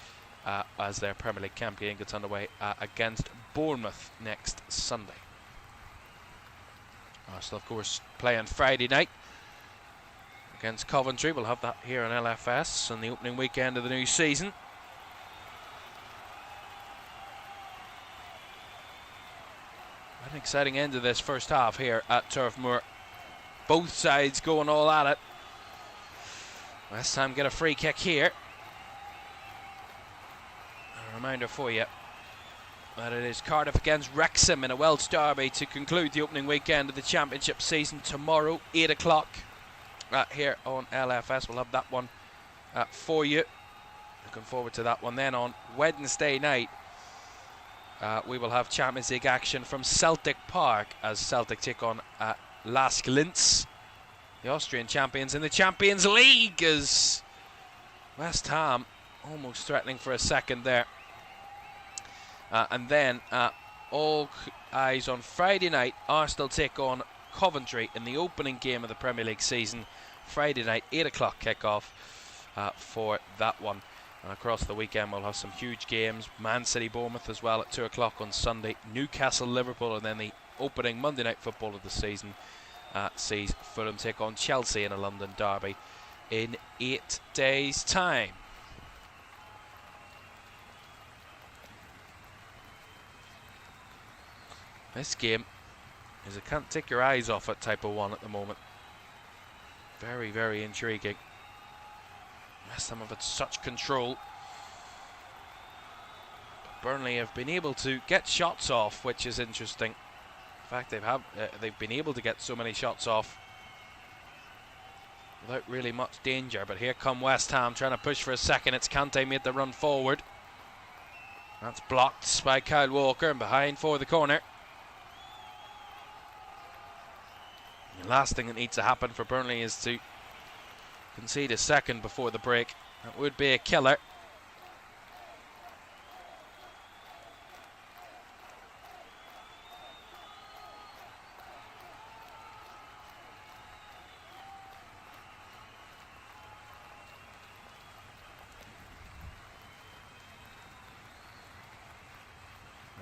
S2: as their Premier League campaign gets underway against Bournemouth next Sunday. Arsenal, of course, playing Friday night against Coventry. We'll have that here on LFS on the opening weekend of the new season. An exciting end to this first half here at Turf Moor. Both sides going all at it. West Ham get a free kick here. A reminder for you that it is Cardiff against Wrexham in a Welsh derby to conclude the opening weekend of the Championship season tomorrow, 8 o'clock here on LFS. We'll have that one for you. Looking forward to that one. Then on Wednesday night, we will have Champions League action from Celtic Park as Celtic take on Lask Linz, the Austrian champions in the Champions League, as West Ham almost threatening for a second there. And then all eyes on Friday night, Arsenal take on Coventry in the opening game of the Premier League season. Friday night, 8 o'clock kickoff for that one. And across the weekend we'll have some huge games. Man City Bournemouth as well at 2 o'clock on Sunday. Newcastle Liverpool, and then the opening Monday night football of the season sees Fulham take on Chelsea in a London derby in 8 days' time. This game is a can't take your eyes off it type of one at the moment. Very, very intriguing. West Ham have had such control. But Burnley have been able to get shots off, which is interesting. In fact, they've been able to get so many shots off without really much danger. But here come West Ham trying to push for a second. It's Kante made the run forward. That's blocked by Kyle Walker, and behind for the corner. The last thing that needs to happen for Burnley is to concede a second before the break. That would be a killer.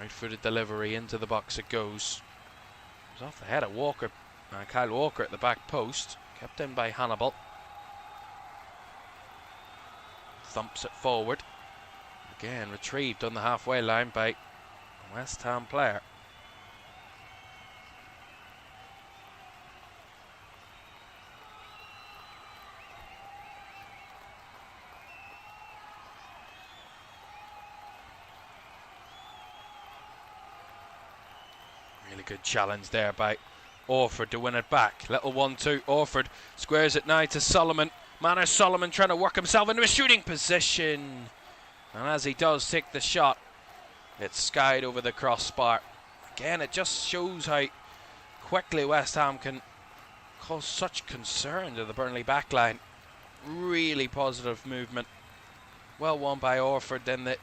S2: Right-footed delivery into the box it goes. It was off the head of Walker. Kyle Walker at the back post, kept in by Hannibal. Thumps it forward. Again retrieved on the halfway line by a West Ham player. Really good challenge there by Orford to win it back. Little 1-2. Orford squares it now to Solomon. Manor Solomon trying to work himself into a shooting position. And as he does take the shot, it's skied over the crossbar. Again, it just shows how quickly West Ham can cause such concern to the Burnley backline. Really positive movement. Well won by Orford. Then the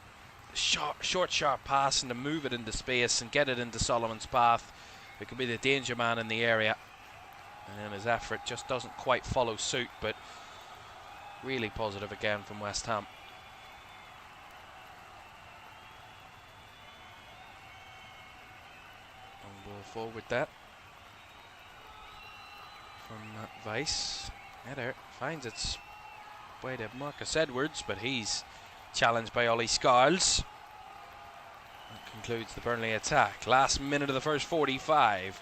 S2: short, sharp pass and to move it into space and get it into Solomon's path. It could be the danger man in the area, and then his effort just doesn't quite follow suit, but really positive again from West Ham. And we'll forward that from Weiss. Header finds its way to Marcus Edwards, but he's challenged by Ollie Scarles. Concludes the Burnley attack. Last minute of the first 45.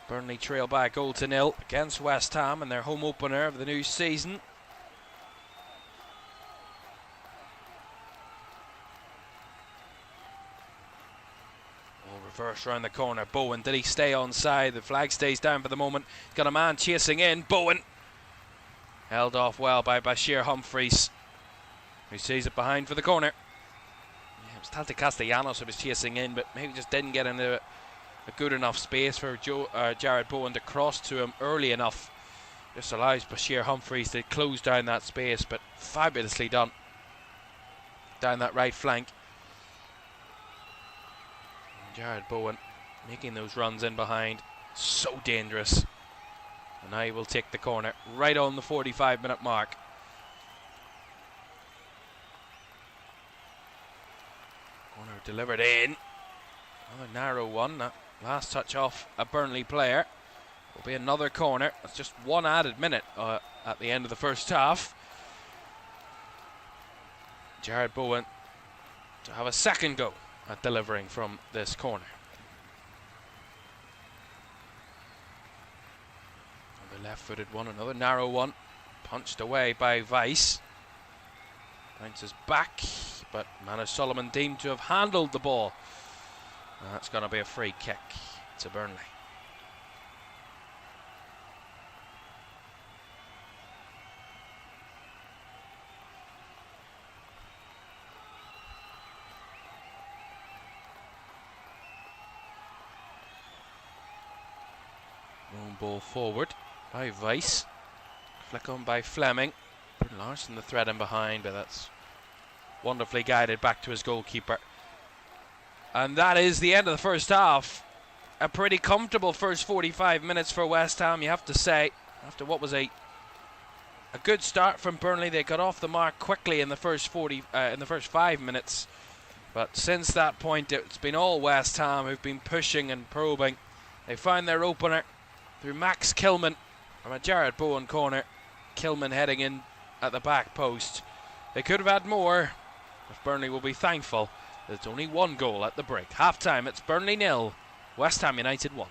S2: Burnley trail by 0-0 against West Ham in their home opener of the new season. Oh, reverse round the corner. Bowen, did he stay onside? The flag stays down for the moment. Got a man chasing in. Bowen held off well by Bashir Humphreys, who sees it behind for the corner. It was Tante Castellanos who was chasing in, but maybe just didn't get into a good enough space for Jared Bowen to cross to him early enough. Just allows Bashir Humphreys to close down that space, but fabulously done down that right flank. And Jared Bowen making those runs in behind, so dangerous. And now he will take the corner right on the 45-minute mark. Corner delivered in. Another narrow one. That last touch off a Burnley player. Will be another corner. That's just one added minute at the end of the first half. Jared Bowen to have a second go at delivering from this corner. Another left-footed one, another narrow one. Punched away by Weiss. Bounces back, but Manus Solomon deemed to have handled the ball. And that's going to be a free kick to Burnley. Long ball forward by Weiss. Flick on by Fleming. Larson the thread in behind, but that's wonderfully guided back to his goalkeeper. And that is the end of the first half. A pretty comfortable first 45 minutes for West Ham, you have to say. After what was a good start from Burnley, they got off the mark quickly in the first 5 minutes. But since that point, it's been all West Ham who've been pushing and probing. They found their opener through Max Kilman from a Jared Bowen corner. Kilman heading in at the back post. They could have had more, but Burnley will be thankful that it's only one goal at the break. Half time, it's Burnley 0, West Ham United 1.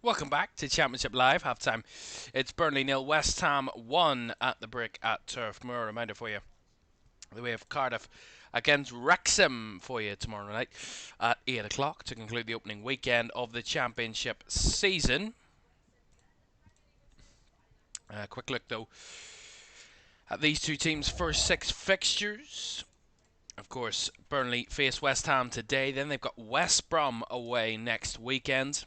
S2: Welcome back to Championship Live, half-time. It's Burnley 0, West Ham 1 at the Brick at Turf Moor. A reminder for you, we have Cardiff against Wrexham for you tomorrow night at 8 o'clock to conclude the opening weekend of the Championship season. Quick look, though, at these two teams' first 6 fixtures. Of course, Burnley face West Ham today. Then they've got West Brom away next weekend.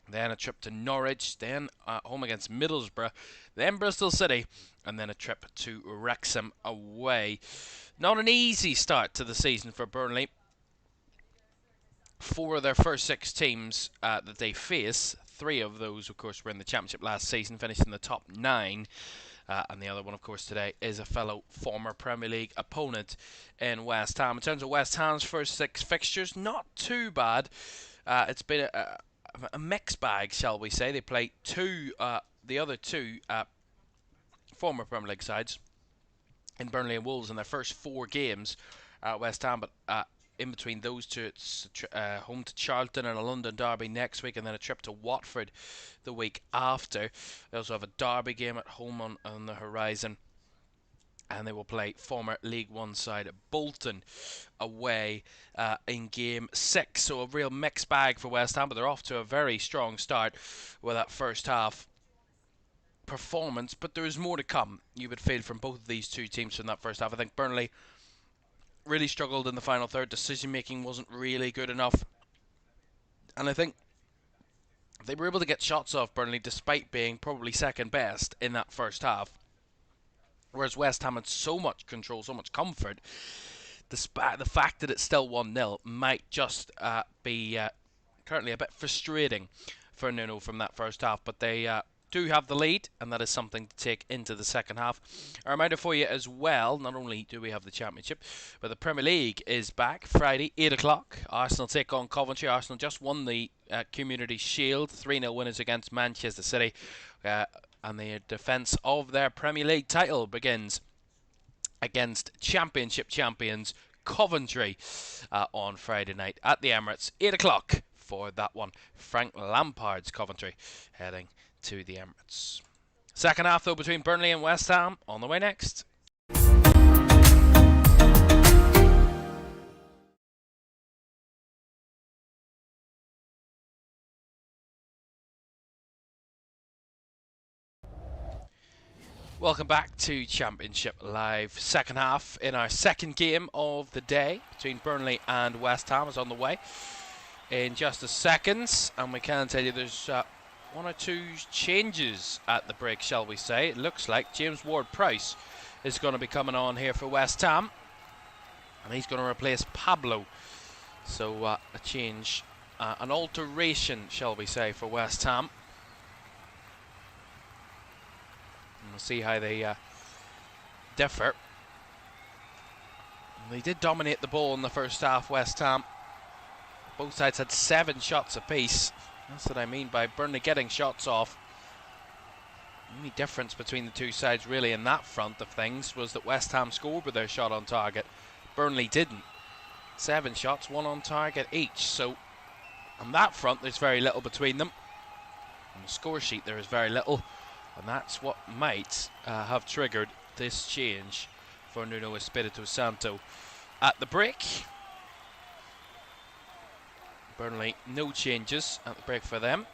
S2: Then a trip to Norwich, then home against Middlesbrough, then Bristol City, and then a trip to Wrexham away. Not an easy start to the season for Burnley. 4 of their first 6 teams that they face, 3 of those, of course, were in the Championship last season, finished in the top 9. And the other one, of course, today is a fellow former Premier League opponent in West Ham. In terms of West Ham's first 6 fixtures, not too bad. It's been a mixed bag, shall we say. They play the other two former Premier League sides in Burnley and Wolves in their first 4 games at West Ham, but in between those two, it's home to Charlton and a London derby next week, and then a trip to Watford the week after. They also have a derby game at home on the horizon, and they will play former League One side Bolton away in Game 6. So a real mixed bag for West Ham, but they're off to a very strong start with that first half performance. But there is more to come, you would feel, from both of these two teams from that first half. I think Burnley really struggled in the final third. Decision making wasn't really good enough, and I think they were able to get shots off Burnley despite being probably second best in that first half. Whereas West Ham had so much control, so much comfort, despite the fact that it's still 1-0 might just be currently a bit frustrating for Nuno from that first half. But they do have the lead, and that is something to take into the second half. A reminder for you as well, not only do we have the Championship, but the Premier League is back Friday, 8 o'clock. Arsenal take on Coventry. Arsenal just won the Community Shield, 3-0 winners against Manchester City, and the defence of their Premier League title begins against Championship champions Coventry on Friday night at the Emirates, 8 o'clock for that one. Frank Lampard's Coventry heading to the Emirates. Second half, though, between Burnley and West Ham on the way next. Welcome back to Championship Live. Second half in our second game of the day between Burnley and West Ham is on the way in just a second, and we can tell you there's one or two changes at the break, shall we say. It looks like James Ward-Prowse is going to be coming on here for West Ham, and he's going to replace Pablo. So a change, an alteration, shall we say, for West Ham. We'll see how they differ. They did dominate the ball in the first half, West Ham. Both sides had 7 shots apiece. That's what I mean by Burnley getting shots off. The only difference between the two sides really in that front of things was that West Ham scored with their shot on target. Burnley didn't. 7 shots, 1 on target each. So on that front there's very little between them. On the score sheet there is very little. And that's what might have triggered this change for Nuno Espirito Santo. At the break, Burnley, no changes at the break for them.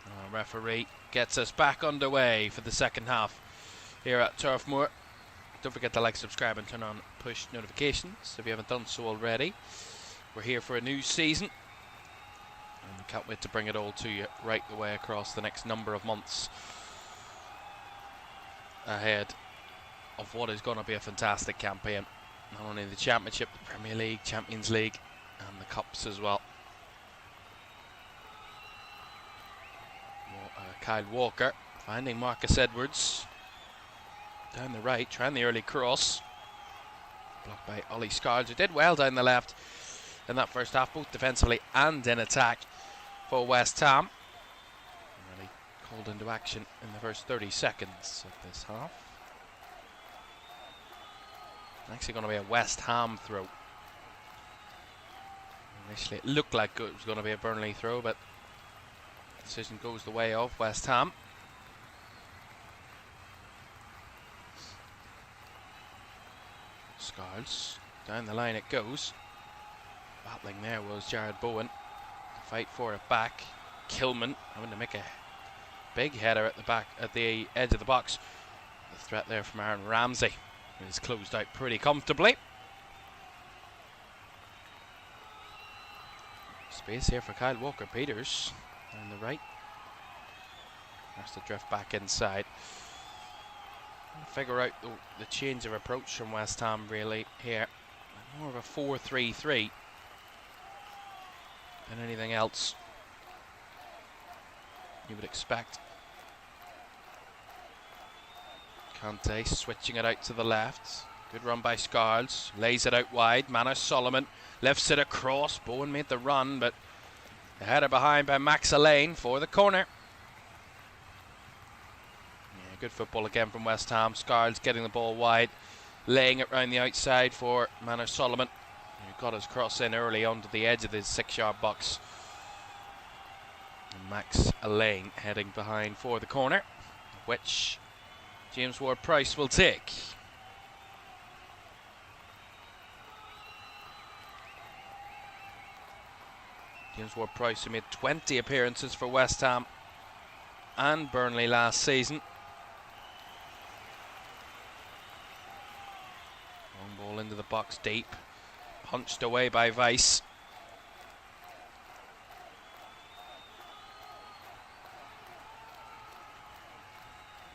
S2: Our referee gets us back underway for the second half here at Turf Moor. Don't forget to like, subscribe and turn on push notifications if you haven't done so already. We're here for a new season, and we can't wait to bring it all to you right the way across the next number of months ahead of what is going to be a fantastic campaign. Not only the Championship, the Premier League, Champions League and the Cups as well. Kyle Walker finding Marcus Edwards down the right, trying the early cross. Blocked by Ollie Scards, who did well down the left in that first half, both defensively and in attack for West Ham. Really called into action in the first 30 seconds of this half. Actually going to be a West Ham throw. Initially it looked like it was going to be a Burnley throw, but the decision goes the way of West Ham. Scards, down the line it goes. Battling there was Jared Bowen. To fight for it back. Kilman having to make a big header at the back, at the edge of the box. The threat there from Aaron Ramsey is closed out pretty comfortably. Space here for Kyle Walker-Peters down the right. Has to drift back inside. Figure out the change of approach from West Ham really here. More of a 4-3-3 than anything else you would expect. Kante switching it out to the left. Good run by Scards. Lays it out wide. Manor Solomon lifts it across. Bowen made the run, but the header behind by Max Allain for the corner. Good football again from West Ham. Scards getting the ball wide, laying it round the outside for Manor Solomon, who got his cross in early onto the edge of the 6-yard box. And Max Allain heading behind for the corner, which James Ward-Prowse will take. James Ward-Prowse, who made 20 appearances for West Ham and Burnley last season. Long ball into the box deep, punched away by Weiss.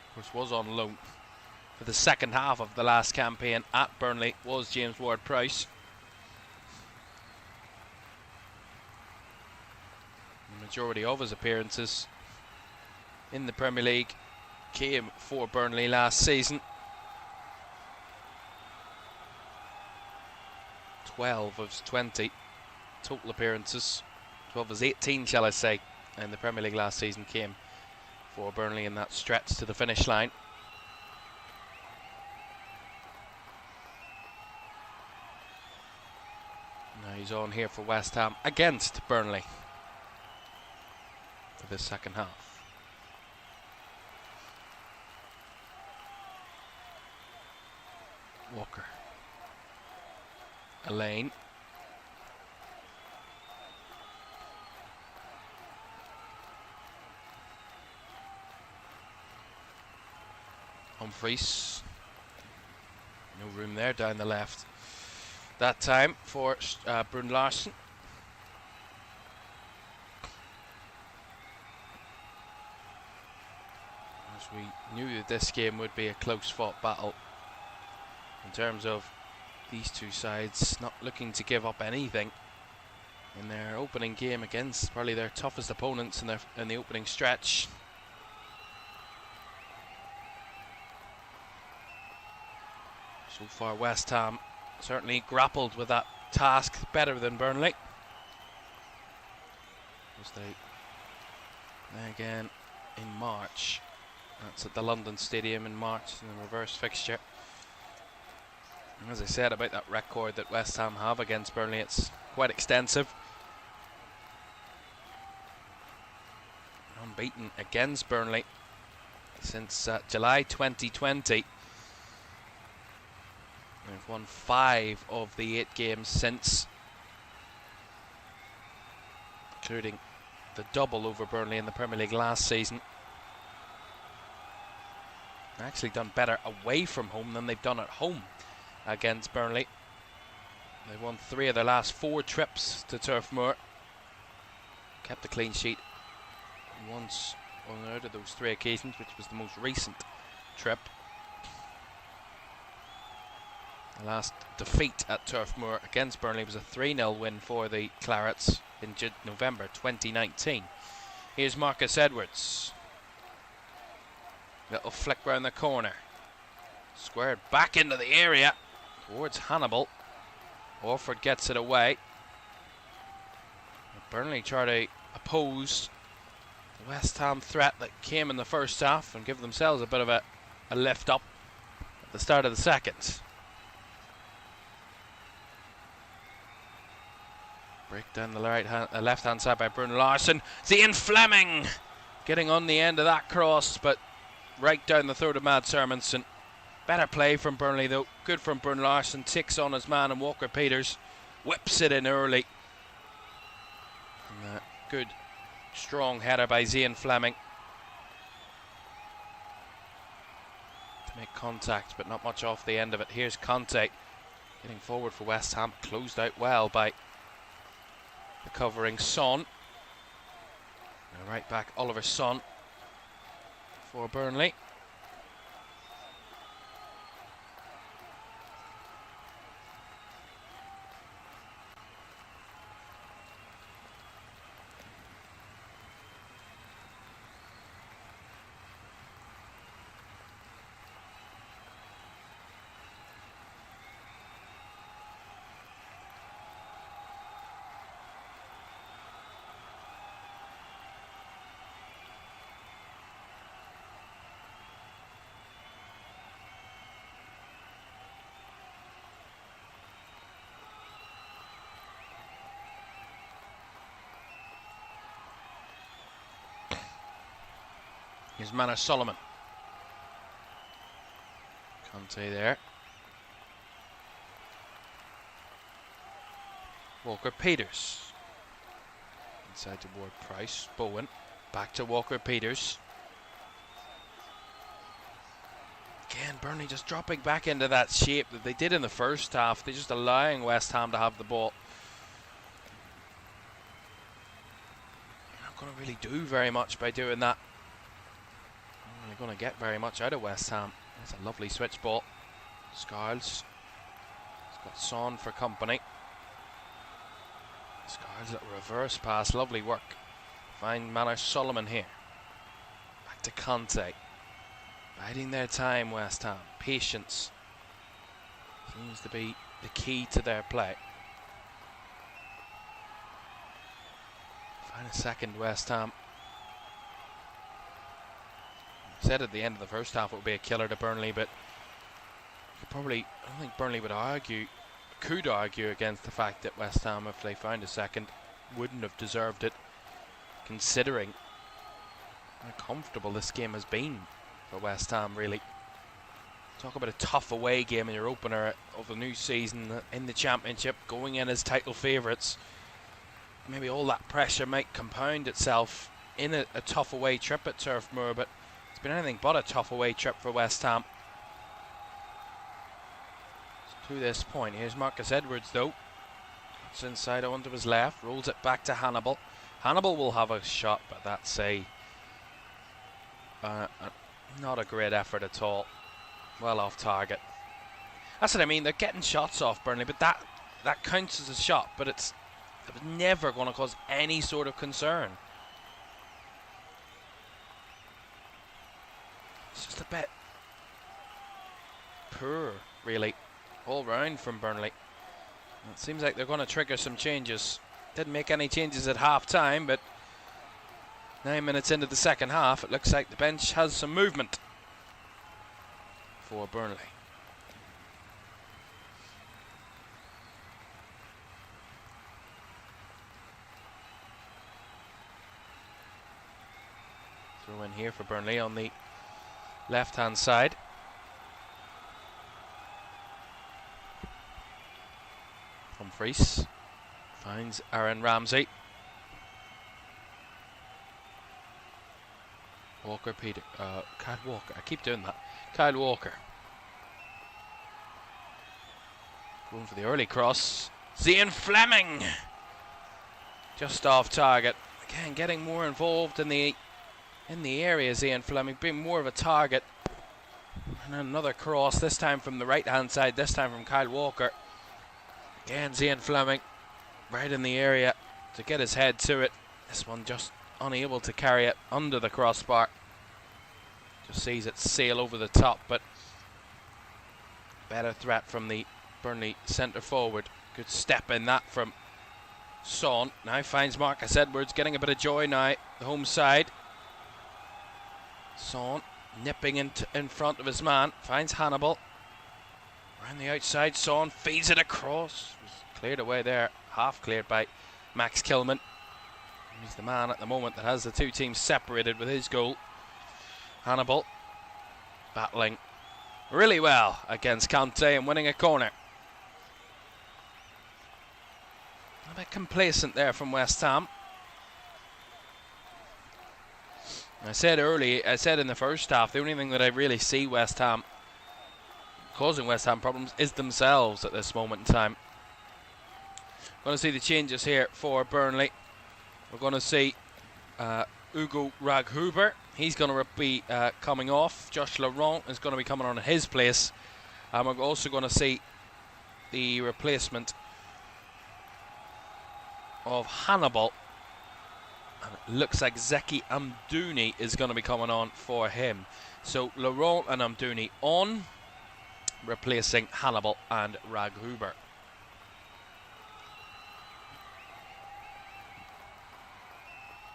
S2: Of course, was on loan for the second half of the last campaign at Burnley, was James Ward-Prowse. majority of his appearances in the Premier League came for Burnley last season. 12 of his 20 total appearances, 12 of his 18 shall I say, in the Premier League last season came for Burnley in that stretch to the finish line. Now he's on here for West Ham against Burnley for the second half. Walker. Elaine. Humphreys. No room there down the left. That time for Brun Larsen. As we knew that this game would be a close fought battle in terms of these two sides not looking to give up anything in their opening game against probably their toughest opponents in the opening stretch. So far West Ham certainly grappled with that task better than Burnley. As they again in March. That's at the London Stadium in March in the reverse fixture. And as I said about that record that West Ham have against Burnley, it's quite extensive. Unbeaten against Burnley since July 2020. They've won 5 of the 8 games since, including the double over Burnley in the Premier League last season. They've actually done better away from home than they've done at home against Burnley. They won 3 of their last 4 trips to Turf Moor. Kept a clean sheet once on out of those 3 occasions, which was the most recent trip. The last defeat at Turf Moor against Burnley was a 3-0 win for the Clarets in November 2019. Here's Marcus Edwards. Little flick round the corner. Squared back into the area towards Hannibal. Orford gets it away. Burnley try to oppose the West Ham threat that came in the first half and give themselves a bit of a lift up at the start of the second. Break down the left hand side by Brun Larsen. Ian Fleming getting on the end of that cross, but right down the throat of Mads Hermansen. Better play from Burnley though. Good from Brun Larsen. Ticks on his man, and Walker Peters whips it in early. And good strong header by Ian Fleming to make contact, but not much off the end of it. Here's Conte getting forward for West Ham. Closed out well by the covering Son. Now right back Oliver Son for Burnley. Here's Manor Solomon. Conte there. Walker Peters. Inside toward Price. Bowen. Back to Walker Peters. Again, Burnley just dropping back into that shape that they did in the first half. They're just allowing West Ham to have the ball. You're not going to really do very much by doing that. They're going to get very much out of West Ham. That's a lovely switch ball. Scarles. He's got Son for company. Scarles, little reverse pass. Lovely work Find Manor Solomon here. Back to Conte. Biding their time, West Ham. Patience seems to be the key to their play. Find a second, West Ham. I said at the end of the first half it would be a killer to Burnley, but I don't think Burnley could argue against the fact that West Ham, if they found a second, wouldn't have deserved it, considering how comfortable this game has been for West Ham, really. Talk about a tough away game in your opener of the new season in the Championship, going in as title favourites. Maybe all that pressure might compound itself in a tough away trip at Turf Moor, but it's been anything but a tough away trip for West Ham. To this point, here's Marcus Edwards though. It's inside onto his left, rolls it back to Hannibal. Hannibal will have a shot, but that's not a great effort at all. Well off target. That's what I mean, they're getting shots off Burnley, but that counts as a shot, but it was never going to cause any sort of concern. It's just a bit poor, really, all round from Burnley. It seems like they're going to trigger some changes. Didn't make any changes at half time, but 9 minutes into the second half, it looks like the bench has some movement for Burnley. Throw in here for Burnley on the left hand side. Humphreys finds Aaron Ramsey. Kyle Walker. I keep doing that. Kyle Walker. Going for the early cross. Zian Fleming. Just off target. Again, getting more involved in the area. Zian Fleming being more of a target. And another cross. This time from the right hand side. This time from Kyle Walker. Again, Zian Fleming right in the area to get his head to it. This one just unable to carry it under the crossbar. Just sees it sail over the top, but better threat from the Burnley centre forward. Good step in that from Son. Now finds Marcus Edwards, getting a bit of joy now. The home side. Son nipping in front of his man. Finds Hannibal. Around the outside, Son feeds it across. Was cleared away there. Half cleared by Max Kilman. He's the man at the moment that has the two teams separated with his goal. Hannibal battling really well against Conte and winning a corner. A bit complacent there from West Ham. I said in the first half, the only thing that I really see West Ham causing West Ham problems is themselves at this moment in time. Going to see the changes here for Burnley. We're going to see Ugo Raghuber. He's going to be coming off. Josh Laurent is going to be coming on in his place. And we're also going to see the replacement of Hannibal. And it looks like Zeki Amdouni is going to be coming on for him. So Laurent and Amdouni on, replacing Hannibal and Raghuber.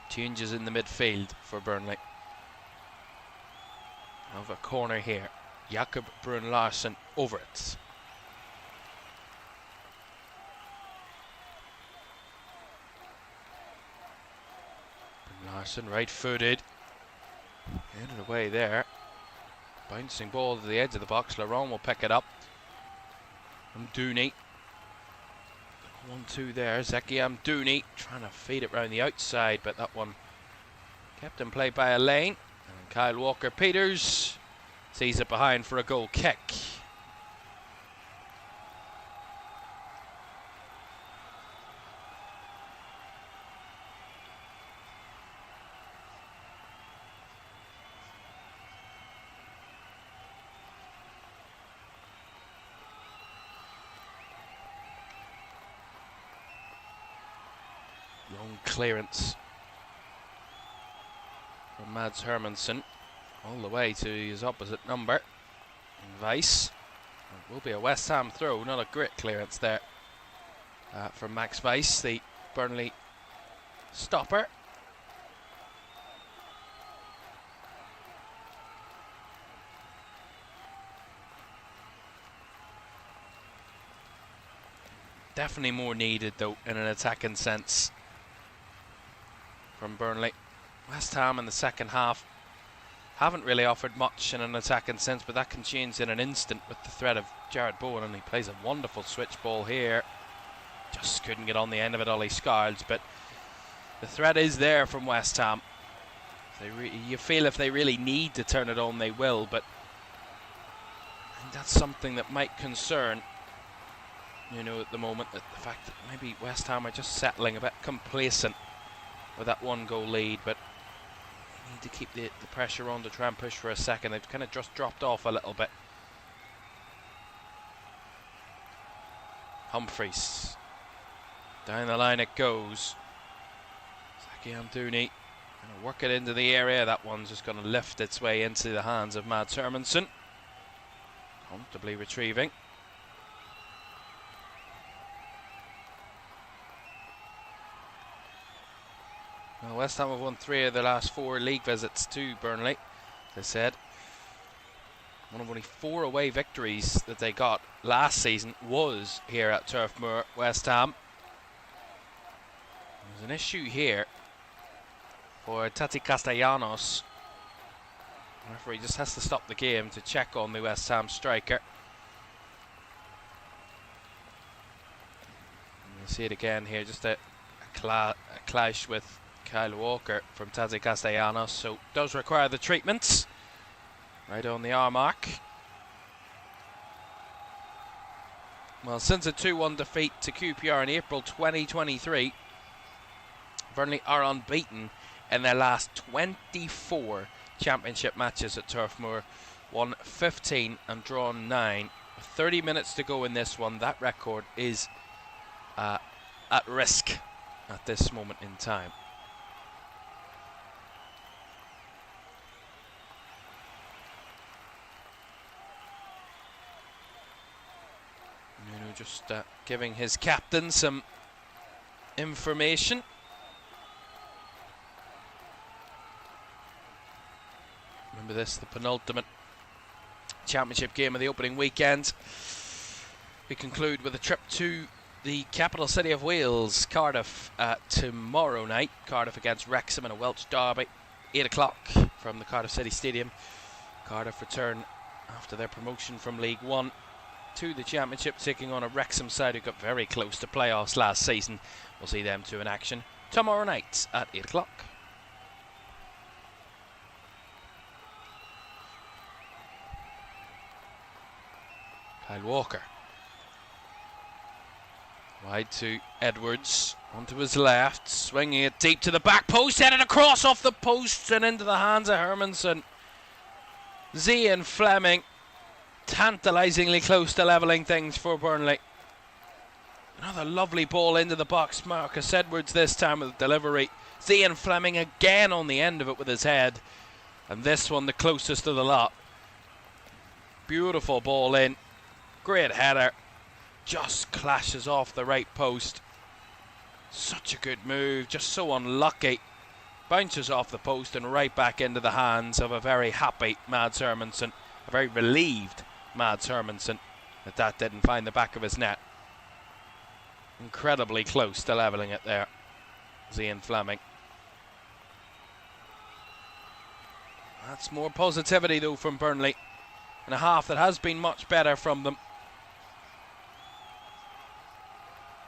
S2: Changes in the midfield for Burnley. Of a corner here. Jakob Brun Larsen over it. Brun Larsen right footed. Headed away there. Bouncing ball to the edge of the box. Laurent will pick it up. Amdouni. 1-2 there. Zeki Amdouni trying to feed it round the outside, but that one kept in play by Elaine. And Kyle Walker-Peters sees it behind for a goal kick. Long clearance Mads Hermansson all the way to his opposite number. And Weiss. It will be a West Ham throw, not a great clearance there from Max Weiss, the Burnley stopper. Definitely more needed though in an attacking sense from Burnley. West Ham in the second half haven't really offered much in an attacking sense, but that can change in an instant with the threat of Jared Bowen, and he plays a wonderful switch ball here. Just couldn't get on the end of it, Ollie Scarles, but the threat is there from West Ham. You feel if they really need to turn it on, they will, but I think that's something that might concern, you know, at the moment, that the fact that maybe West Ham are just settling a bit complacent with that 1-goal lead, but need to keep the pressure on to try and push for a second. They've kind of just dropped off a little bit. Humphreys. Down the line it goes. Zaki Amdouni going to work it into the area. That one's just going to lift its way into the hands of Mads Hermansson. Comfortably retrieving. Well, West Ham have won 3 of their last 4 league visits to Burnley, as I said. One of only 4 away victories that they got last season was here at Turf Moor, West Ham. There's an issue here for Tati Castellanos. The referee just has to stop the game to check on the West Ham striker. And you see it again here, just a clash with Kyle Walker from Tati Castellanos, so does require the treatment. Right on the arm mark. Well, since a 2-1 defeat to QPR in April 2023, Burnley are unbeaten in their last 24 championship matches at Turf Moor. Won 15 and drawn 9. 30 minutes to go in this one. That record is at risk at this moment in time. Just giving his captain some information. Remember this, the penultimate championship game of the opening weekend. We conclude with a trip to the capital city of Wales, Cardiff, tomorrow night. Cardiff against Wrexham in a Welsh derby, 8 o'clock from the Cardiff City Stadium. Cardiff return after their promotion from League One to the Championship, taking on a Wrexham side who got very close to playoffs last season. We'll see them two in action tomorrow night at 8 o'clock. Kyle Walker. Wide to Edwards, onto his left, swinging it deep to the back post, headed across off the post and into the hands of Hermansson. Zian Fleming tantalisingly close to levelling things for Burnley. Another lovely ball into the box. Marcus Edwards this time with delivery. Zian Fleming again on the end of it with his head. And this one the closest of the lot. Beautiful ball in. Great header. Just clashes off the right post. Such a good move. Just so unlucky. Bounces off the post and right back into the hands of a very happy Mads Hermansson. A very relieved Mads Hermansson that didn't find the back of his net. Incredibly close to levelling it there, Zian Fleming. That's more positivity though from Burnley in a half that has been much better from them.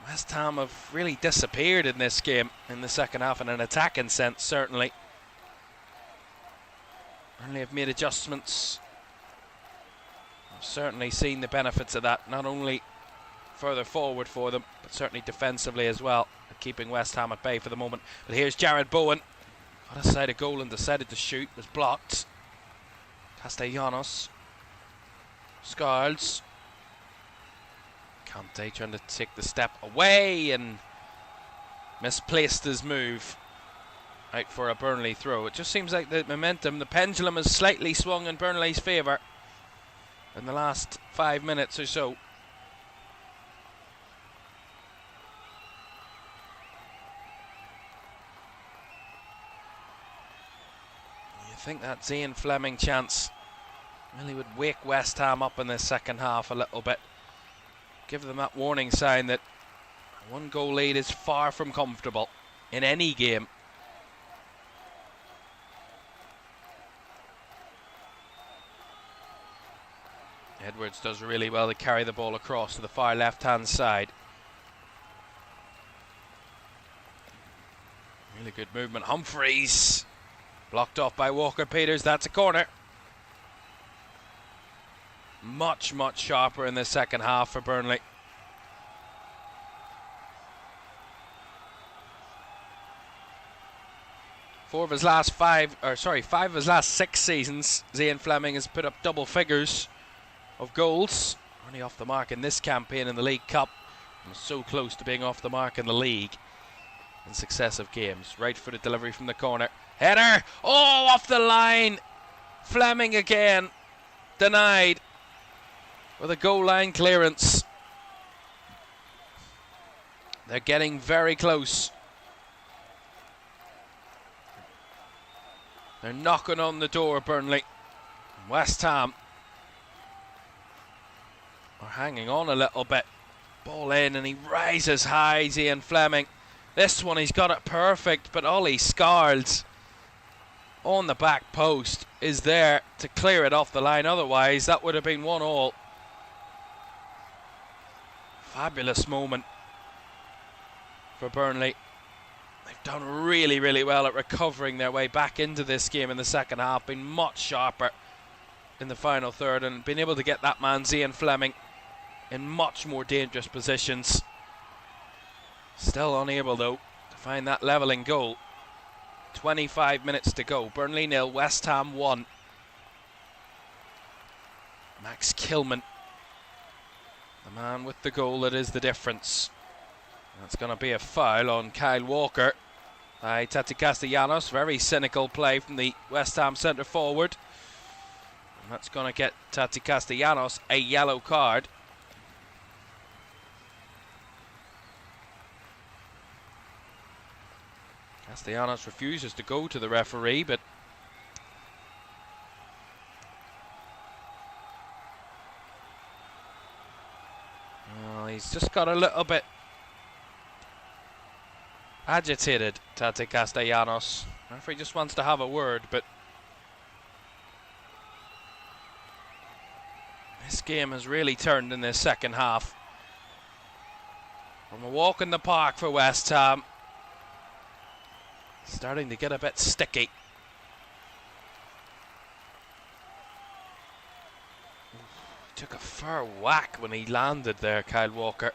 S2: West Ham have really disappeared in this game in the second half in an attacking sense, certainly. Burnley have made adjustments. I've certainly seen the benefits of that, not only further forward for them, but certainly defensively as well, keeping West Ham at bay for the moment. But here's Jared Bowen, got a side of goal and decided to shoot, was blocked. Castellanos, Scarles, Kante trying to take the step away and misplaced his move. out for a Burnley throw. It just seems like the momentum, the pendulum has slightly swung in Burnley's favour in the last 5 minutes or so. You think that Zian Fleming chance really would wake West Ham up in the second half a little bit. Give them that warning sign that a 1-goal lead is far from comfortable in any game. Edwards does really well to carry the ball across to the far left-hand side. Really good movement. Humphreys blocked off by Walker-Peters. That's a corner. Much sharper in the second half for Burnley. Five of his last 6 seasons, Zian Fleming has put up double figures of goals. Only off the mark in this campaign in the League Cup. And so close to being off the mark in the league in successive games. Right-footed delivery from the corner. Header! Oh, off the line! Fleming again. Denied. With a goal line clearance. They're getting very close. They're knocking on the door, Burnley. West Ham are hanging on a little bit. Ball in and he rises high, Zian Fleming. This one he's got it perfect, but Ollie Scarlett on the back post is there to clear it off the line. Otherwise that would have been 1-1. Fabulous moment for Burnley. They've done really well at recovering their way back into this game in the second half, been much sharper in the final third and been able to get that man Zian Fleming in much more dangerous positions. Still unable though to find that levelling goal. 25 minutes to go. Burnley 0, West Ham 1. Max Kilman, the man with the goal that is the difference. That's going to be a foul on Kyle Walker by Tati Castellanos. Very cynical play from the West Ham centre forward. And that's going to get Tati Castellanos a yellow card. Castellanos refuses to go to the referee, but he's just got a little bit agitated, Tati Castellanos. Referee just wants to have a word, but this game has really turned in this second half. From a walk in the park for West Ham, starting to get a bit sticky. Took a fair whack when he landed there, Kyle Walker.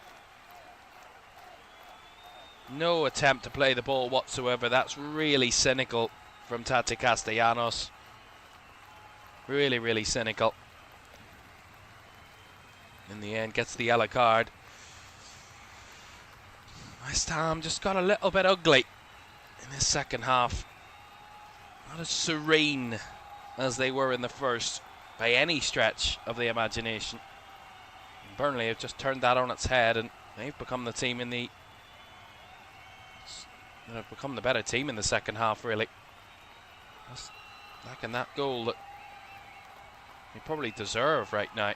S2: No attempt to play the ball whatsoever. That's really cynical from Tati Castellanos. Really cynical. In the end, gets the yellow card. West Ham just got a little bit ugly in this second half. Not as serene as they were in the first by any stretch of the imagination. Burnley have just turned that on its head and they've become the team in the have become the better team in the second half, really. Just lacking that goal that they probably deserve right now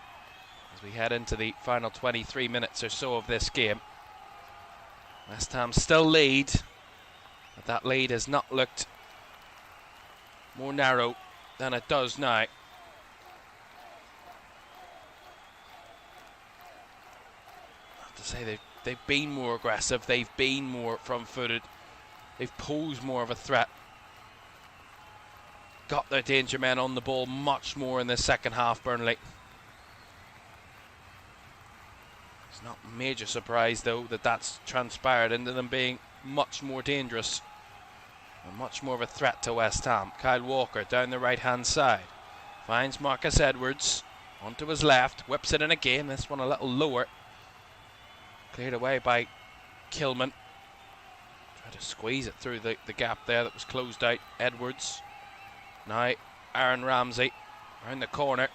S2: as we head into the final 23 minutes or so of this game. West Ham still lead, but that lead has not looked more narrow than it does now. I have to say they've been more aggressive, they've been more front-footed, they've posed more of a threat. Got their danger men on the ball much more in the second half, Burnley. It's not a major surprise though that that's transpired into them being much more dangerous and much more of a threat to West Ham. Kyle Walker down the right hand side finds Marcus Edwards onto his left, whips it in again, this one a little lower, cleared away by Kilman. Had to squeeze it through the gap there that was closed out. Edwards. Now Aaron Ramsey around the corner,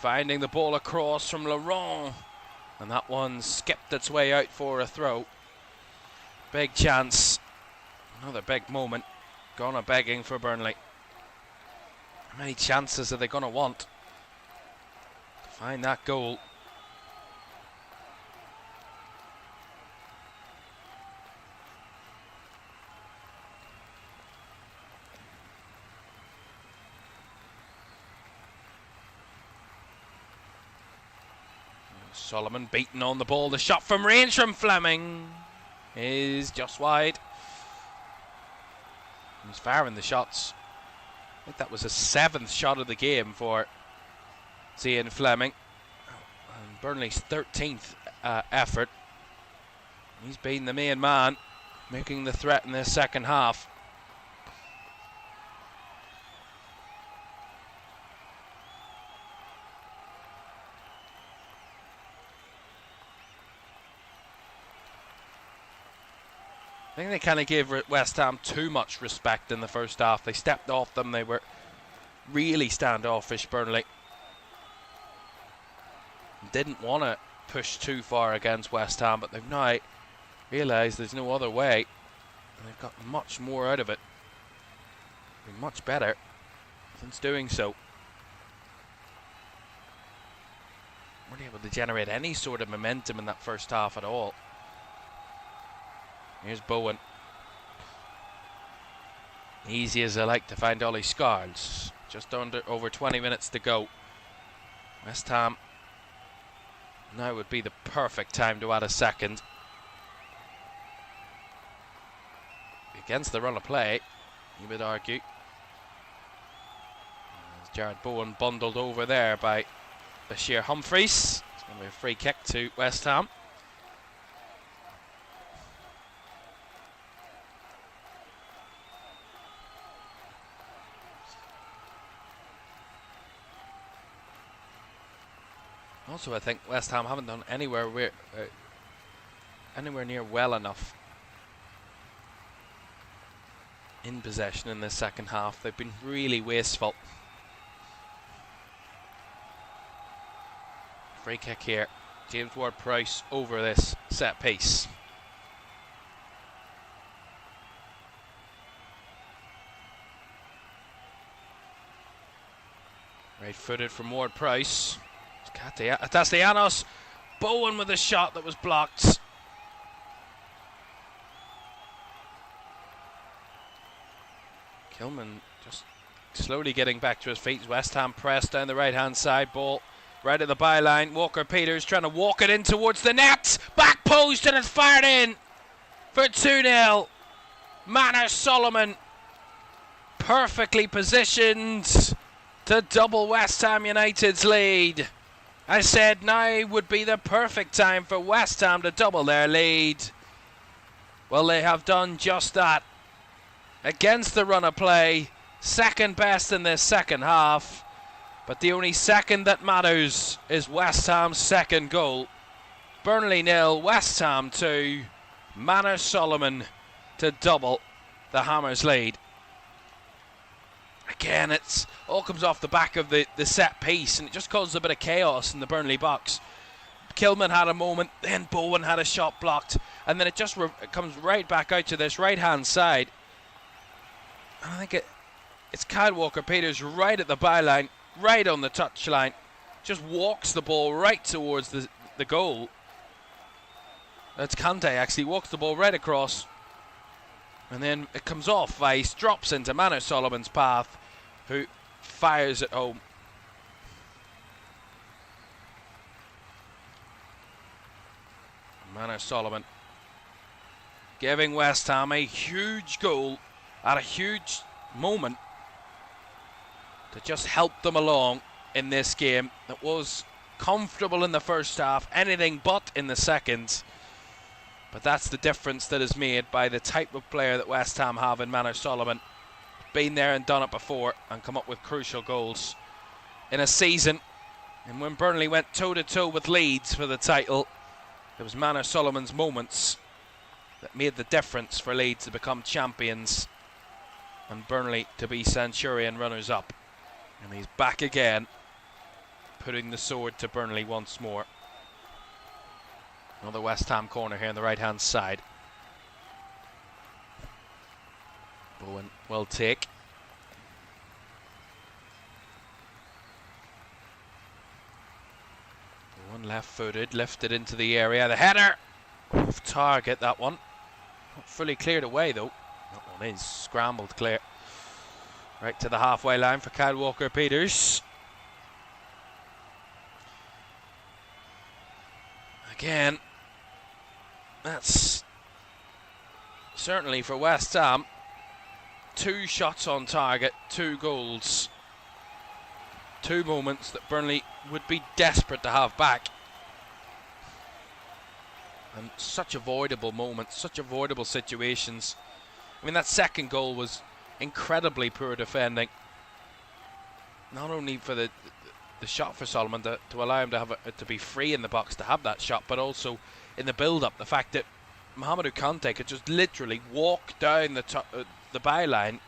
S2: finding the ball across from Laurent. And that one skipped its way out for a throw. Big chance. Another big moment. Gonna begging for Burnley. How many chances are they going to want to find that goal? Solomon beaten on the ball. The shot from range from Fleming is just wide. He's firing the shots. I think that was his 7th shot of the game for Zian Fleming. And Burnley's 13th effort. He's been the main man, making the threat in the second half. I think they kind of gave West Ham too much respect in the first half. They stepped off them. They were really standoffish, Burnley. Didn't want to push too far against West Ham, but they've now realised there's no other way. And they've got much more out of it. Been much better since doing so. Weren't able to generate any sort of momentum in that first half at all. Here's Bowen. Easy as I like to find Ollie Scarles. Just over 20 minutes to go. West Ham now would be the perfect time to add a second. Against the run of play, you would argue. As Jared Bowen bundled over there by Bashir Humphreys. It's going to be a free kick to West Ham. Also, I think West Ham haven't done anywhere near well enough in possession in the second half. They've been really wasteful. Free kick here. James Ward-Prowse over this set piece. Right-footed from Ward-Prowse. Castellanos. Bowen with a shot that was blocked. Caoimhan just slowly getting back to his feet. West Ham press down the right-hand side. Ball right at the byline. Walker-Peters trying to walk it in towards the net. Back post and it's fired in for 2-0. Manor Solomon perfectly positioned to double West Ham United's lead. I said now would be the perfect time for West Ham to double their lead. Well, they have done just that. Against the run of play, second best in this second half. But the only second that matters is West Ham's second goal. Burnley 0, West Ham 2. Manor Solomon to double the Hammers' lead. Again, it's all comes off the back of the set piece, and it just causes a bit of chaos in the Burnley box. Caoimhan had a moment, then Bowen had a shot blocked, and then it just it comes right back out to this right-hand side. And I think it's Kyle Walker-Peters right at the byline, right on the touchline, just walks the ball right towards the goal. That's Kante actually, walks the ball right across. And then it comes off ice, drops into Manor Solomon's path, who fires it home. Manor Solomon giving West Ham a huge goal at a huge moment to just help them along in this game that was comfortable in the first half, anything but in the second. But that's the difference that is made by the type of player that West Ham have in Manor Solomon. Been there and done it before and come up with crucial goals in a season. And when Burnley went toe-to-toe with Leeds for the title, it was Manor Solomon's moments that made the difference for Leeds to become champions and Burnley to be Centurion runners-up. And he's back again, putting the sword to Burnley once more. Another West Ham corner here on the right-hand side. Bowen will take. Bowen left-footed, lifted into the area. The header! Off target, that one. Not fully cleared away, though. That one is scrambled clear. Right to the halfway line for Kyle Walker-Peters. Again, that's certainly for West Ham. 2 shots on target, 2 goals. 2 moments that Burnley would be desperate to have back. And such avoidable moments, such avoidable situations. I mean, that second goal was incredibly poor defending. Not only for the shot for Solomon to allow him to have to be free in the box to have that shot, but also in the build-up, the fact that Mohamed Kante could just literally walk down the byline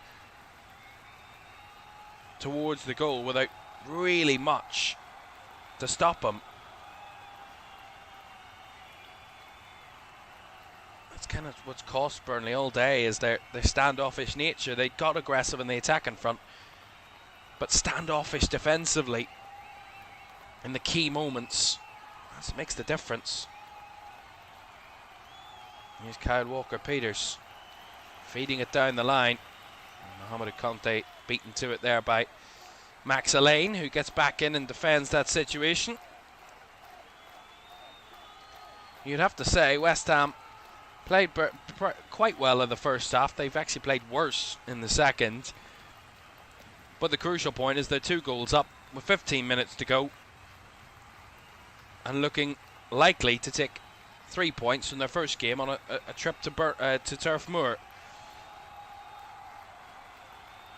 S2: towards the goal without really much to stop him. That's kind of what's cost Burnley all day, is their standoffish nature. They got aggressive in the attacking front, but standoffish defensively in the key moments. That makes the difference. Here's Kyle Walker-Peters feeding it down the line. Mohamed Kante beaten to it there by Max Allain, who gets back in and defends that situation. You'd have to say West Ham played quite well in the first half. They've actually played worse in the second. But the crucial point is they're 2 goals up with 15 minutes to go, and looking likely to take 3 points from their first game on a trip to Turf Moor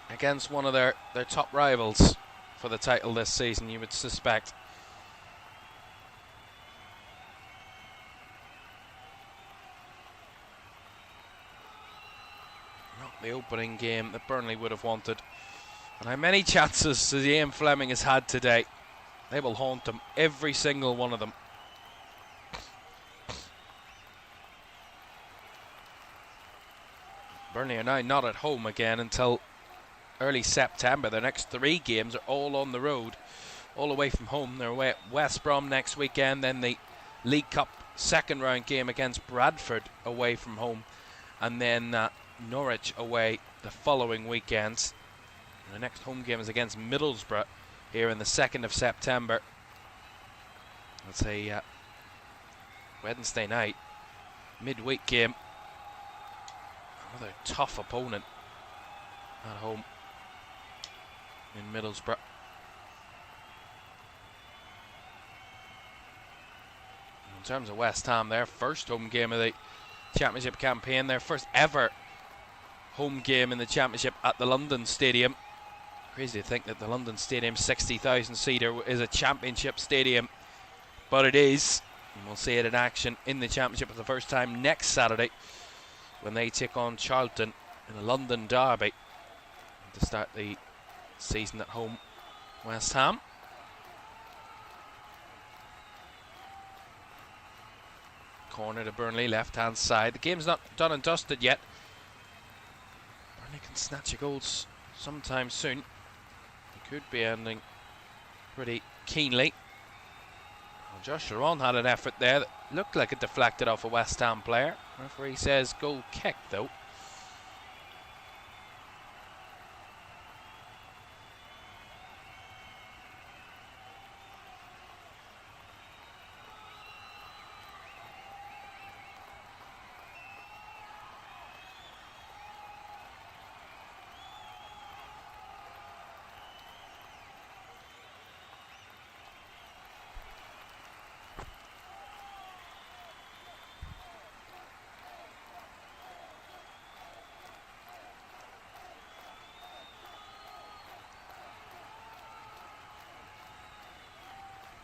S2: against one of their top rivals for the title this season, you would suspect. Not the opening game that Burnley would have wanted. And how many chances as Ian Fleming has had today. They will haunt him, every single one of them. Burnley are now not at home again until early September. Their next 3 games are all on the road, all away from home. They're away at West Brom next weekend, then the League Cup second round game against Bradford away from home, and then Norwich away the following weekend. The next home game is against Middlesbrough here in the 2nd of September. That's a Wednesday night midweek game. Another tough opponent at home in Middlesbrough. In terms of West Ham, their first home game of the Championship campaign, their first ever home game in the Championship at the London Stadium. Crazy to think that the London Stadium 60,000 seater is a Championship stadium, but it is. And we'll see it in action in the Championship for the first time next Saturday when they take on Charlton in a London derby to start the season at home. West Ham. Corner to Burnley, left hand side. The game's not done and dusted yet. Burnley can snatch a goals sometime soon. It could be ending pretty keenly. Well, Josh Sharon had an effort there that looked like it deflected off a West Ham player. Referee says goal kick though.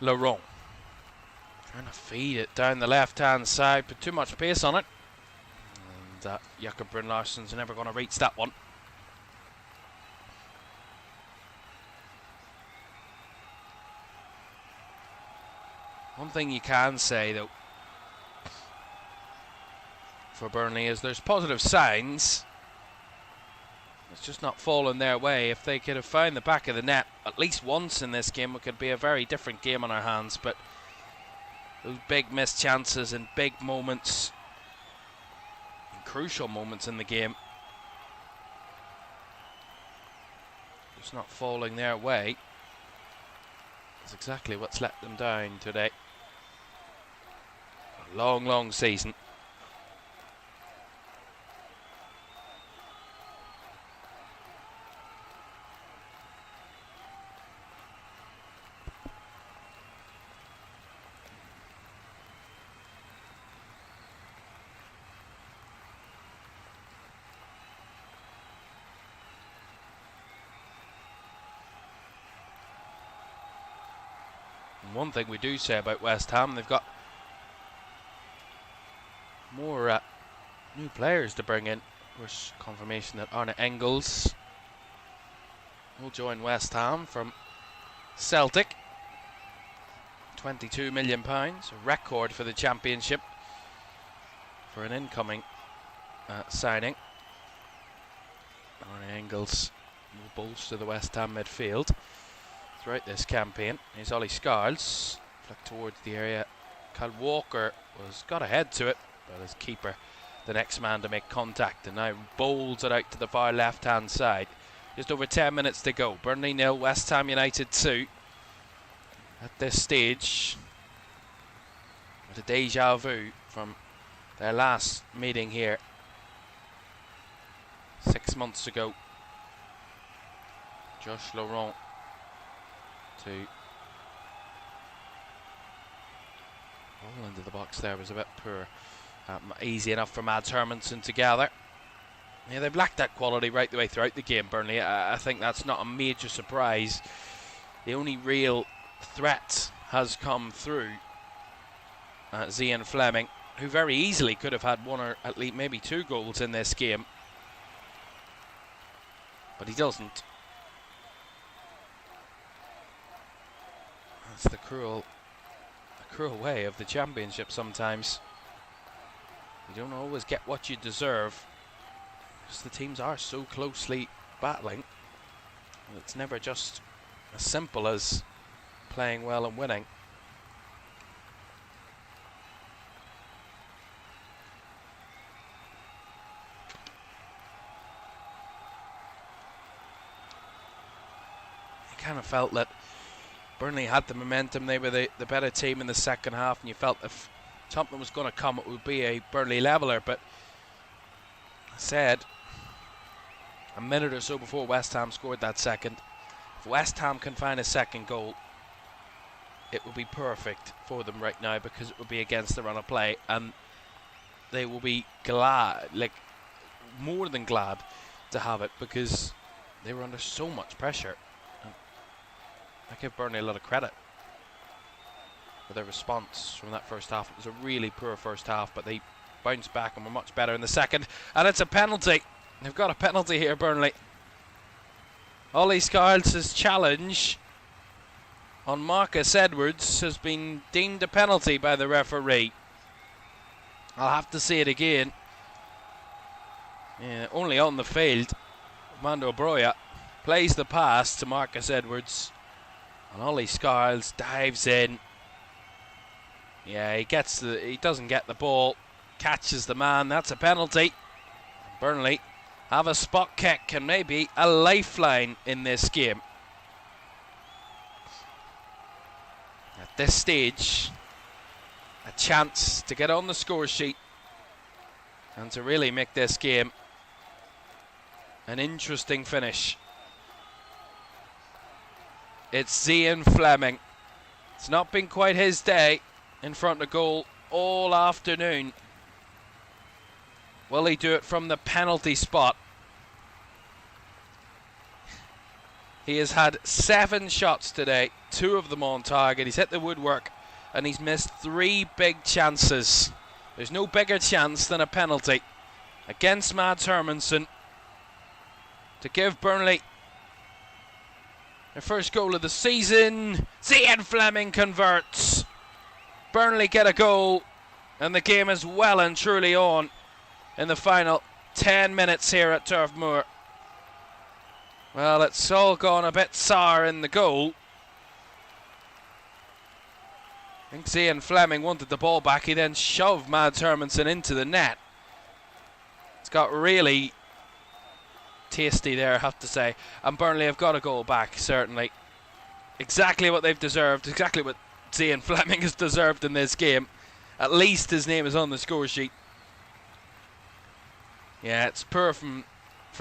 S2: Laurent trying to feed it down the left hand side, put too much pace on it. And Jakob Brun Larsson's never going to reach that one. One thing you can say, though, for Burnley is there's positive signs. It's just not fallen their way. If they could have found the back of the net at least once in this game, it could be a very different game on our hands. But those big missed chances and big moments, and crucial moments in the game, just not falling their way. That's exactly what's let them down today. A long, long season. One thing we do say about West Ham, they've got more new players to bring in. There's confirmation that Arne Engels will join West Ham from Celtic. £22 million, a record for the Championship for an incoming signing. Arne Engels will bolster the West Ham midfield throughout this campaign. Here's Ollie Scarles, flicked towards the area. Kyle Walker got ahead to it, but his keeper, the next man to make contact, and now bowls it out to the far left hand side. Just over 10 minutes to go. Burnley 0, West Ham United 2. At this stage, with a deja vu from their last meeting here 6 months ago. Josh Laurent to roll into the box there was a bit poor. Easy enough for Mads Hermansen to gather. Yeah, they've lacked that quality right the way throughout the game, Burnley. I think that's not a major surprise. The only real threat has come through Zian Fleming, who very easily could have had one or at least maybe 2 goals in this game, but he doesn't. That's the cruel way of the Championship sometimes. You don't always get what you deserve, because the teams are so closely battling. It's never just as simple as playing well and winning. I kind of felt that Burnley had the momentum. They were the better team in the second half, and you felt if something was going to come, it would be a Burnley leveller. But I said a minute or so before West Ham scored that second, if West Ham can find a second goal, it would be perfect for them right now, because it would be against the run of play, and they will be glad, like more than glad, to have it, because they were under so much pressure. I give Burnley a lot of credit for their response from that first half. It was a really poor first half, but they bounced back and were much better in the second. And it's a penalty. They've got a penalty here, Burnley. Ollie Scarles' challenge on Marcus Edwards has been deemed a penalty by the referee. I'll have to see it again. Yeah, only on the field. Mando Broja plays the pass to Marcus Edwards, and Ollie Scarles dives in. Yeah, he doesn't get the ball, catches the man. That's a penalty. Burnley have a spot kick and maybe a lifeline in this game. At this stage, a chance to get on the score sheet and to really make this game an interesting finish. It's Zian Fleming. It's not been quite his day in front of goal all afternoon. Will he do it from the penalty spot? He has had 7 shots today, 2 of them on target. He's hit the woodwork and he's missed 3 big chances. There's no bigger chance than a penalty. against Mads Hermansen to give Burnley their first goal of the season. Zian Fleming converts. Burnley get a goal, and the game is well and truly on in the final 10 minutes here at Turf Moor. Well, it's all gone a bit sour in the goal. I think Zian Fleming wanted the ball back. He then shoved Mads Hermansen into the net. It's got really tasty there, I have to say. And Burnley have got a goal back, certainly. Exactly what they've deserved. Exactly what Zian Fleming has deserved in this game. At least his name is on the score sheet. Yeah, it's poor from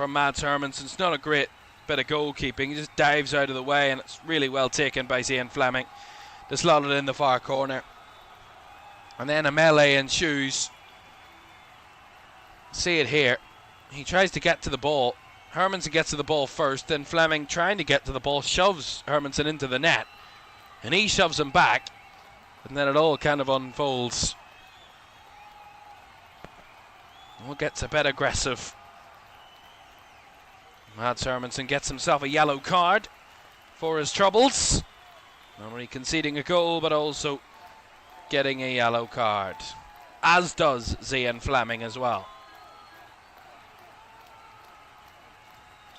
S2: Mads Hermansen. It's not a great bit of goalkeeping. He just dives out of the way, and it's really well taken by Zian Fleming to slot it in the far corner. And then a melee ensues. See it here. He tries to get to the ball. Hermansen gets to the ball first, then Fleming, trying to get to the ball, shoves Hermansen into the net. And he shoves him back. And then it all kind of unfolds. All gets a bit aggressive. Mads Hermansen gets himself a yellow card for his troubles. Not only conceding a goal, but also getting a yellow card. As does Zian Fleming as well.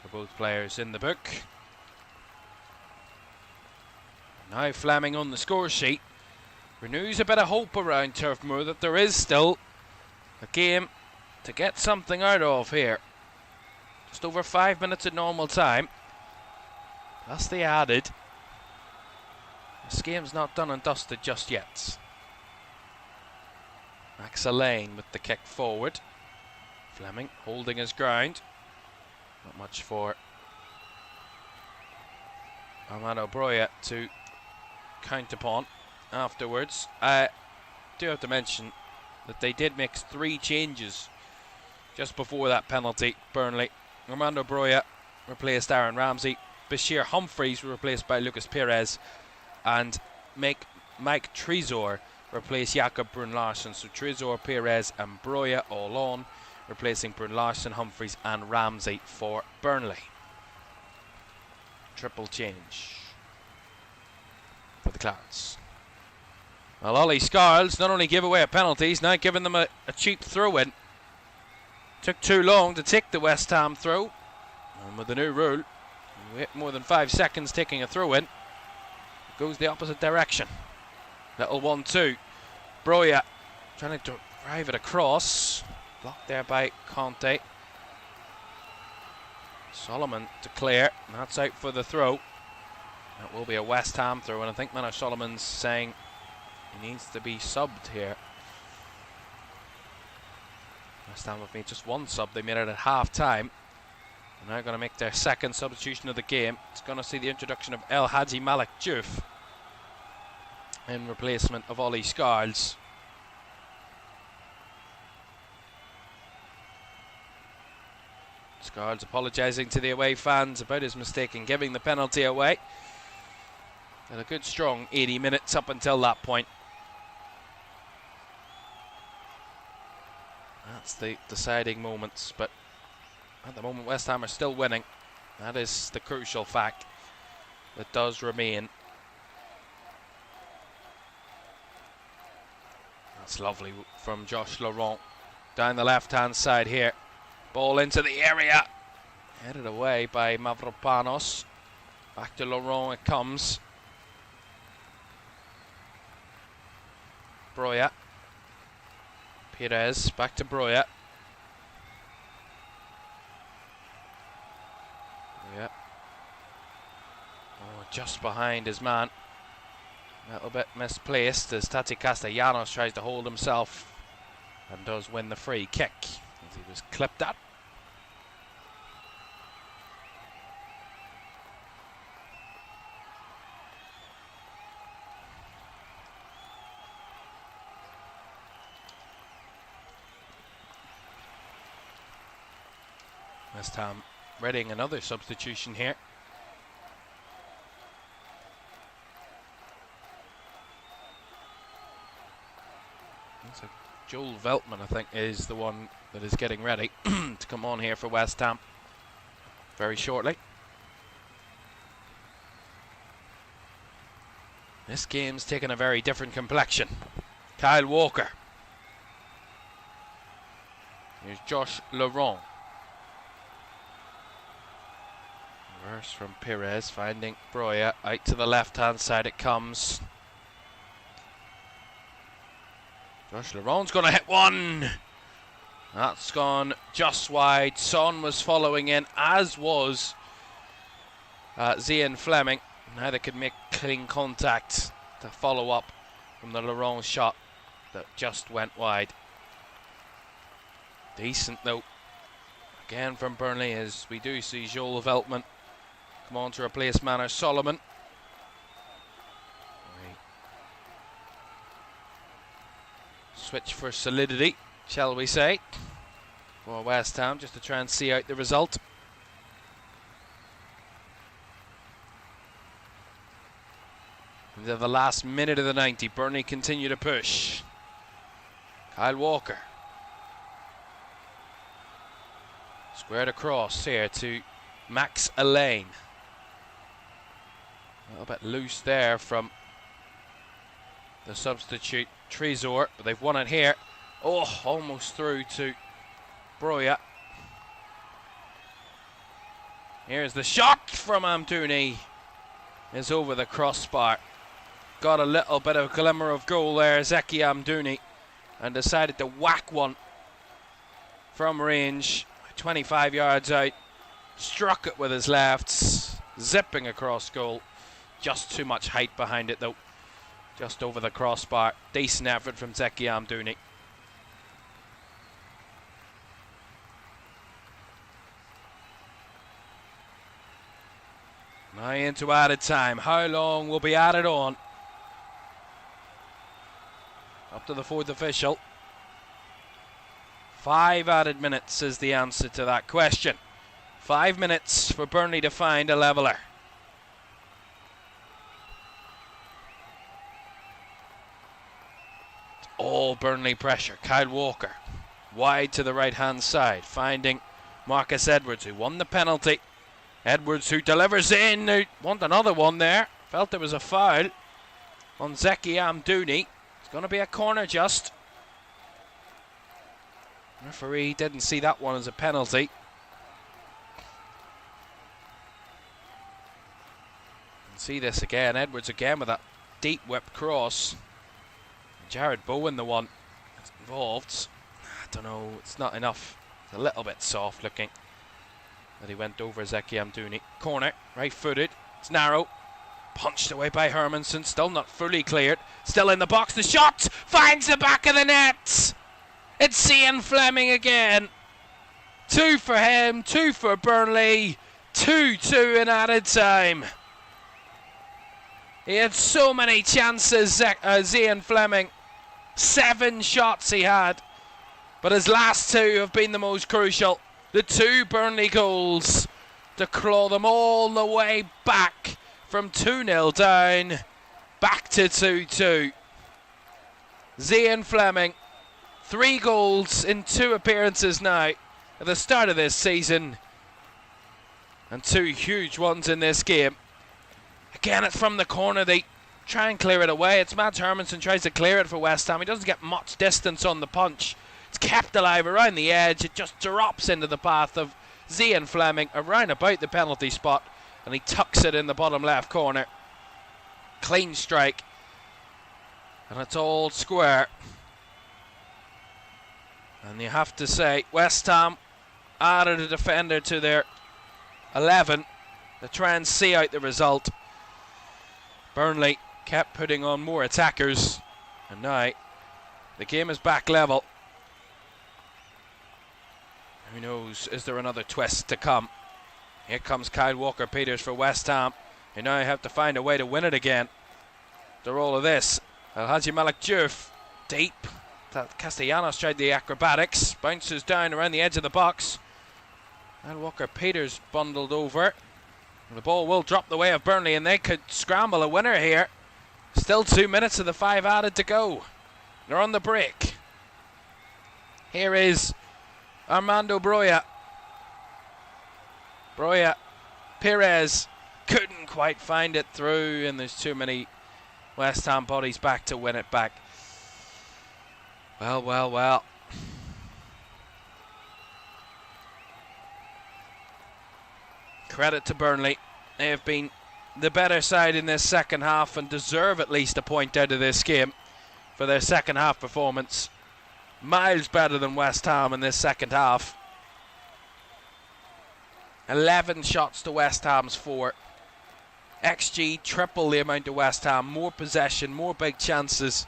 S2: So both players in the book. Now Fleming on the score sheet renews a bit of hope around Turf Moor that there is still a game to get something out of here. Just over 5 minutes at normal time. That's the added. This game's not done and dusted just yet. Max Lane with the kick forward. Fleming holding his ground. Not much for Armando Broja to count upon afterwards. I do have to mention that they did make 3 changes just before that penalty, Burnley. Armando Broja replaced Aaron Ramsey. Bashir Humphreys replaced by Lucas Perez. And Mike Trezor replaced Jakob Brun Larsen. So Trezor, Perez and Broja all on, replacing Brun Larsen, Humphreys and Ramsey for Burnley. Triple change for the Clarets. Well, Ollie Scarles not only give away a penalty, he's now giving them a cheap throw-in. Took too long to take the West Ham throw. And with the new rule, you wait more than 5 seconds taking a throw-in, it goes the opposite direction. Little 1-2. Broja trying to drive it across. Blocked there by Conte. Solomon to clear. And that's out for the throw. That will be a West Ham throw. And I think Manor Solomon's saying he needs to be subbed here. West Ham have made just one sub. They made it at half time. They're now going to make their second substitution of the game. It's going to see the introduction of El Hadji Malik Diouf in replacement of Ollie Scarles. Scarles apologising to the away fans about his mistake in giving the penalty away. Had a good strong 80 minutes up until that point. That's the deciding moments, but at the moment West Ham are still winning. That is the crucial fact that does remain. That's lovely from Josh Laurent down the left hand side here. Ball into the area, headed away by Mavropanos. Back to Laurent it comes. Broja. Perez, back to Broja. Yeah. Oh, just behind his man. A little bit misplaced as Tati Castellanos tries to hold himself and does win the free kick as he was clipped at. West Ham readying another substitution here. That's a Joel Veltman, I think, is the one that is getting ready to come on here for West Ham very shortly. This game's taken a very different complexion. Kyle Walker. Here's Josh Laurent. Reverse from Perez, finding Broya. Out to the left-hand side it comes. Josh Laurent's going to hit one. That's gone just wide. Son was following in, as was Zian Fleming. Now they could make clean contact to follow up from the Laurent shot that just went wide. Decent though. Again from Burnley, as we do see Joel Veltman come on to replace Manor Solomon. Switch for solidity, shall we say, for West Ham, just to try and see out the result. Into the last minute of the 90, Burnley continue to push. Kyle Walker. Squared across here to Max Elaine. A little bit loose there from the substitute Trezor, but they've won it here. Oh, almost through to Broya. Here's the shot from Amdouni. Is over the crossbar. Got a little bit of glimmer of goal there, Zeki Amdouni, and decided to whack one from range, 25 yards out. Struck it with his lefts, zipping across goal. Just too much height behind it though. Just over the crossbar. Decent effort from Zeki Amdouni. Now into added time. How long will be added on? Up to the fourth official. 5 added minutes is the answer to that question. 5 minutes for Burnley to find a leveller. It's all Burnley pressure. Kyle Walker wide to the right hand side, finding Marcus Edwards, who won the penalty. Edwards, who delivers in, who want another one there. Felt there was a foul on Zeki Amdouni. It's going to be a corner just. Referee didn't see that one as a penalty. See this again. Edwards again with that deep whip cross. Jared Bowen the one that's involved. I don't know, it's not enough. It's a little bit soft looking that he went over Zeki Amdouni. Corner, right footed. It's narrow. Punched away by Hermanson. Still not fully cleared. Still in the box. The shot finds the back of the net. It's Zian Fleming again. 2 for him, 2 for Burnley. 2-2 in added time. He had so many chances, Zian Fleming. 7 shots he had. But his last 2 have been the most crucial. The 2 Burnley goals to claw them all the way back from 2-0 down, back to 2-2. Zian Fleming, 3 goals in 2 appearances now at the start of this season, and 2 huge ones in this game. Again, it's from the corner. They try and clear it away. It's Mads Hermanson tries to clear it for West Ham. He doesn't get much distance on the punch. It's kept alive around the edge. It just drops into the path of Zian Fleming around about the penalty spot, and he tucks it in the bottom left corner. Clean strike, and it's all square. And you have to say, West Ham added a defender to their 11 to try and see out the result. Burnley kept putting on more attackers, and now the game is back level. Who knows, is there another twist to come? Here comes Kyle Walker-Peters for West Ham. They now have to find a way to win it again. After all of this, Alhaji Malik Diouf, deep. Castellanos tried the acrobatics, bounces down around the edge of the box. And Walker-Peters bundled over. The ball will drop the way of Burnley, and they could scramble a winner here. Still 2 minutes of the 5 added to go. They're on the break. Here is Armando Broja. Broja, Perez couldn't quite find it through, and there's too many West Ham bodies back to win it back. Well, well, well. Credit to Burnley. They have been the better side in this second half and deserve at least a point out of this game for their second half performance. Miles better than West Ham in this second half. 11 shots to West Ham's 4. XG triple the amount of West Ham. More possession, more big chances.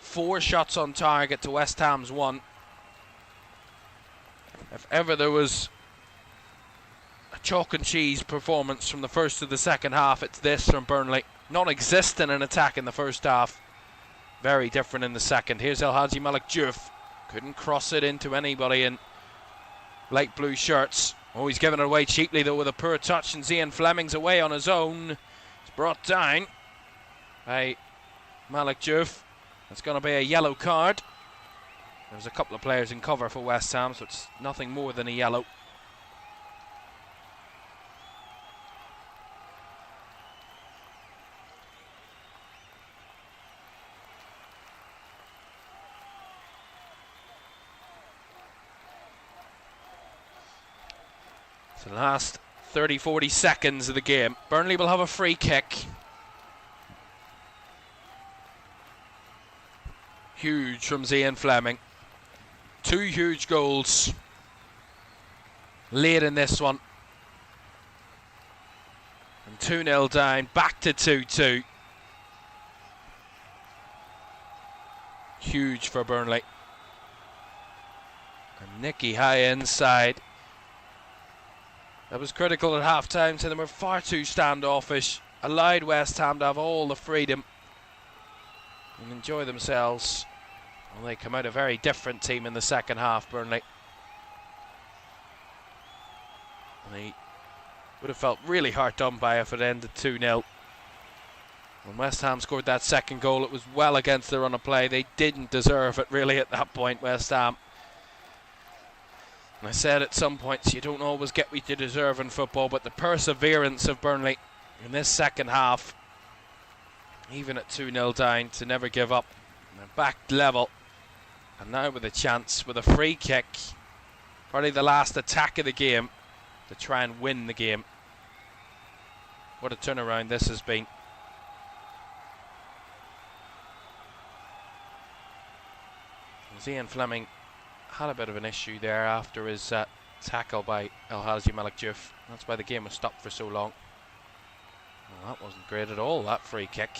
S2: 4 shots on target to West Ham's 1. If ever there was a chalk and cheese performance from the first to the second half, it's this from Burnley. Non-existent in attack in the first half. Very different in the second. Here's El Hadji Malik Diouf. Couldn't cross it into anybody in light blue shirts. Oh, he's given it away cheaply though with a poor touch, and Zian Fleming's away on his own. It's brought down by Malik Diouf. It's going to be a yellow card. There's a couple of players in cover for West Ham, so it's nothing more than a yellow. So the last 30-40 seconds of the game. Burnley will have a free kick. Huge from Zian Fleming. 2 huge goals late in this one. And 2-0 down, back to 2-2. Huge for Burnley. And Nicky high inside. That was critical at half-time, so they were far too standoffish. Allowed West Ham to have all the freedom and enjoy themselves. Well, they come out a very different team in the second half, Burnley. And they would have felt really hard done by if it ended 2-0. When West Ham scored that second goal, it was well against the run of play. They didn't deserve it really at that point, West Ham. And I said at some points, you don't always get what you deserve in football, but the perseverance of Burnley in this second half, even at 2-0 down, to never give up. And they're back level. And now with a chance, with a free kick, probably the last attack of the game, to try and win the game. What a turnaround this has been. Zian Fleming had a bit of an issue there after his tackle by El Hadji Malik Diouf. That's why the game was stopped for so long. Well, that wasn't great at all, that free kick.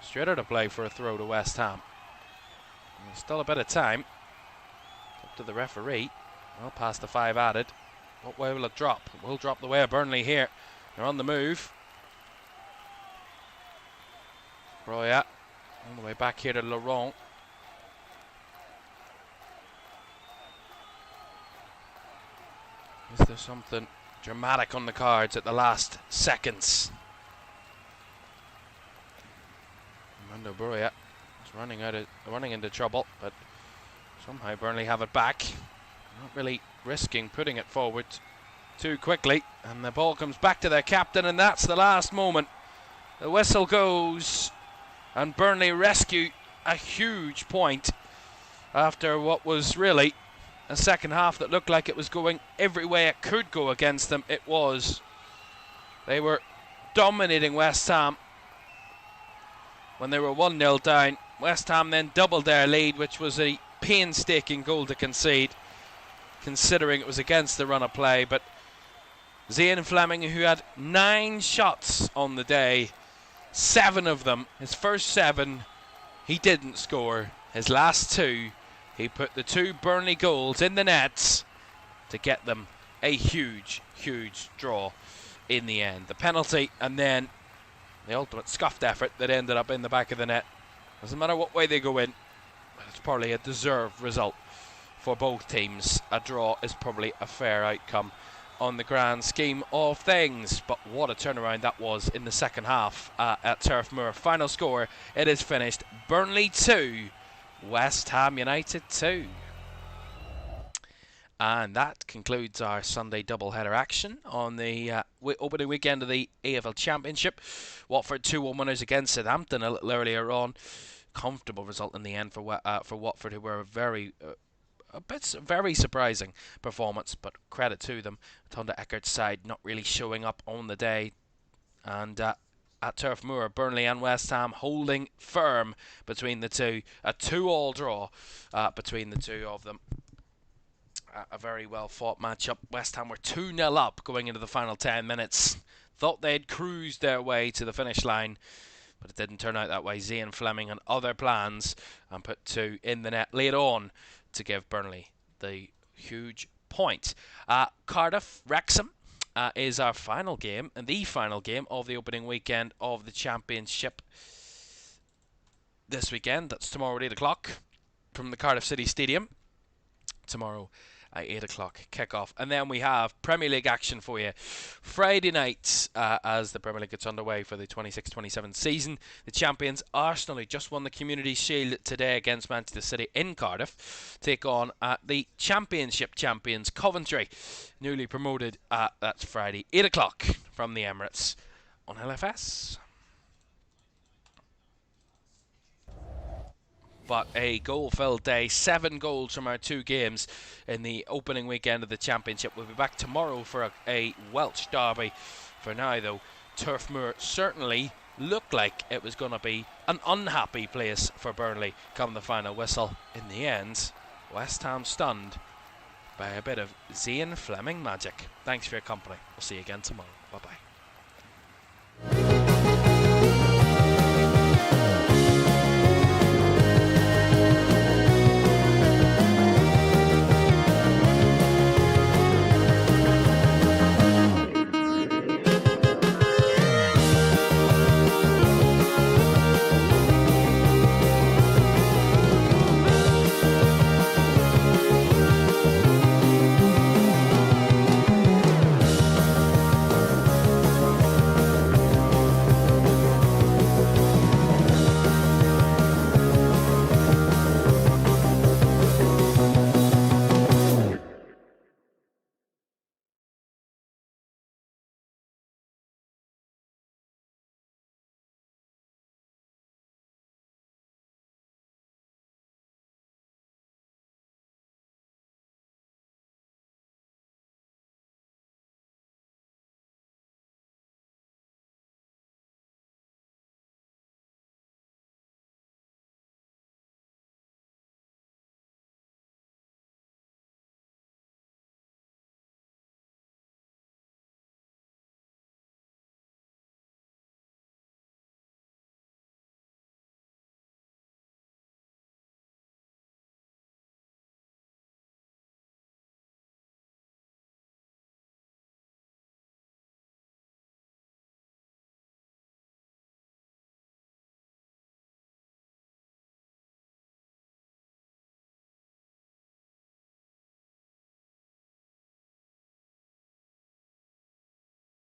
S2: Straight out of play for a throw to West Ham. And there's still a bit of time. Up to the referee. Well, past the 5 added. What way will it drop? It will drop the way of Burnley here. They're on the move. Broja all the way back here to Laurent. Is there something dramatic on the cards at the last seconds? Armando Broja is running into trouble, but somehow Burnley have it back. Not really risking putting it forward too quickly, and the ball comes back to their captain, and that's the last moment. The whistle goes, and Burnley rescue a huge point after what was really a second half that looked like it was going every way it could go against them. It was. They were dominating West Ham when they were 1-0 down. West Ham then doubled their lead, which was a painstaking goal to concede, considering it was against the run of play. But Zian Fleming, who had 9 shots on the day, 7 of them, his first 7, he didn't score. His last 2, he put the 2 Burnley goals in the nets to get them a huge, huge draw in the end. The penalty and then the ultimate scuffed effort that ended up in the back of the net. Doesn't matter what way they go in, it's probably a deserved result for both teams. A draw is probably a fair outcome on the grand scheme of things. But what a turnaround that was in the second half at Turf Moor. Final score, it is finished Burnley 2, West Ham United 2. And that concludes our Sunday doubleheader action on the opening weekend of the EFL Championship. Watford 2-1 winners against Southampton a little earlier on. Comfortable result in the end for Watford, who were a very surprising performance, but credit to them. Tonda Eckert's side not really showing up on the day. And at Turf Moor, Burnley and West Ham holding firm between the two. A 2-2 draw between the two of them. A very well fought matchup. West Ham were 2-0 up going into the final 10 minutes. Thought they'd cruised their way to the finish line, but it didn't turn out that way. Zian Fleming had other plans and put 2 in the net late on to give Burnley the huge point. Cardiff Wrexham is our final game, and the final game of the opening weekend of the Championship this weekend. That's tomorrow at 8 o'clock from the Cardiff City Stadium. Tomorrow at 8 o'clock kickoff. And then we have Premier League action for you Friday night as the Premier League gets underway for the 26-27 season. The champions Arsenal, who just won the Community Shield today against Manchester City in Cardiff, take on the Championship champions Coventry, newly promoted. That's Friday 8 o'clock from the Emirates on LFS. But a goal-filled day, 7 goals from our 2 games in the opening weekend of the Championship. We'll be back tomorrow for a Welsh derby. For now, though, Turf Moor certainly looked like it was going to be an unhappy place for Burnley come the final whistle. In the end, West Ham stunned by a bit of Zian Fleming magic. Thanks for your company. We'll see you again tomorrow. Bye-bye.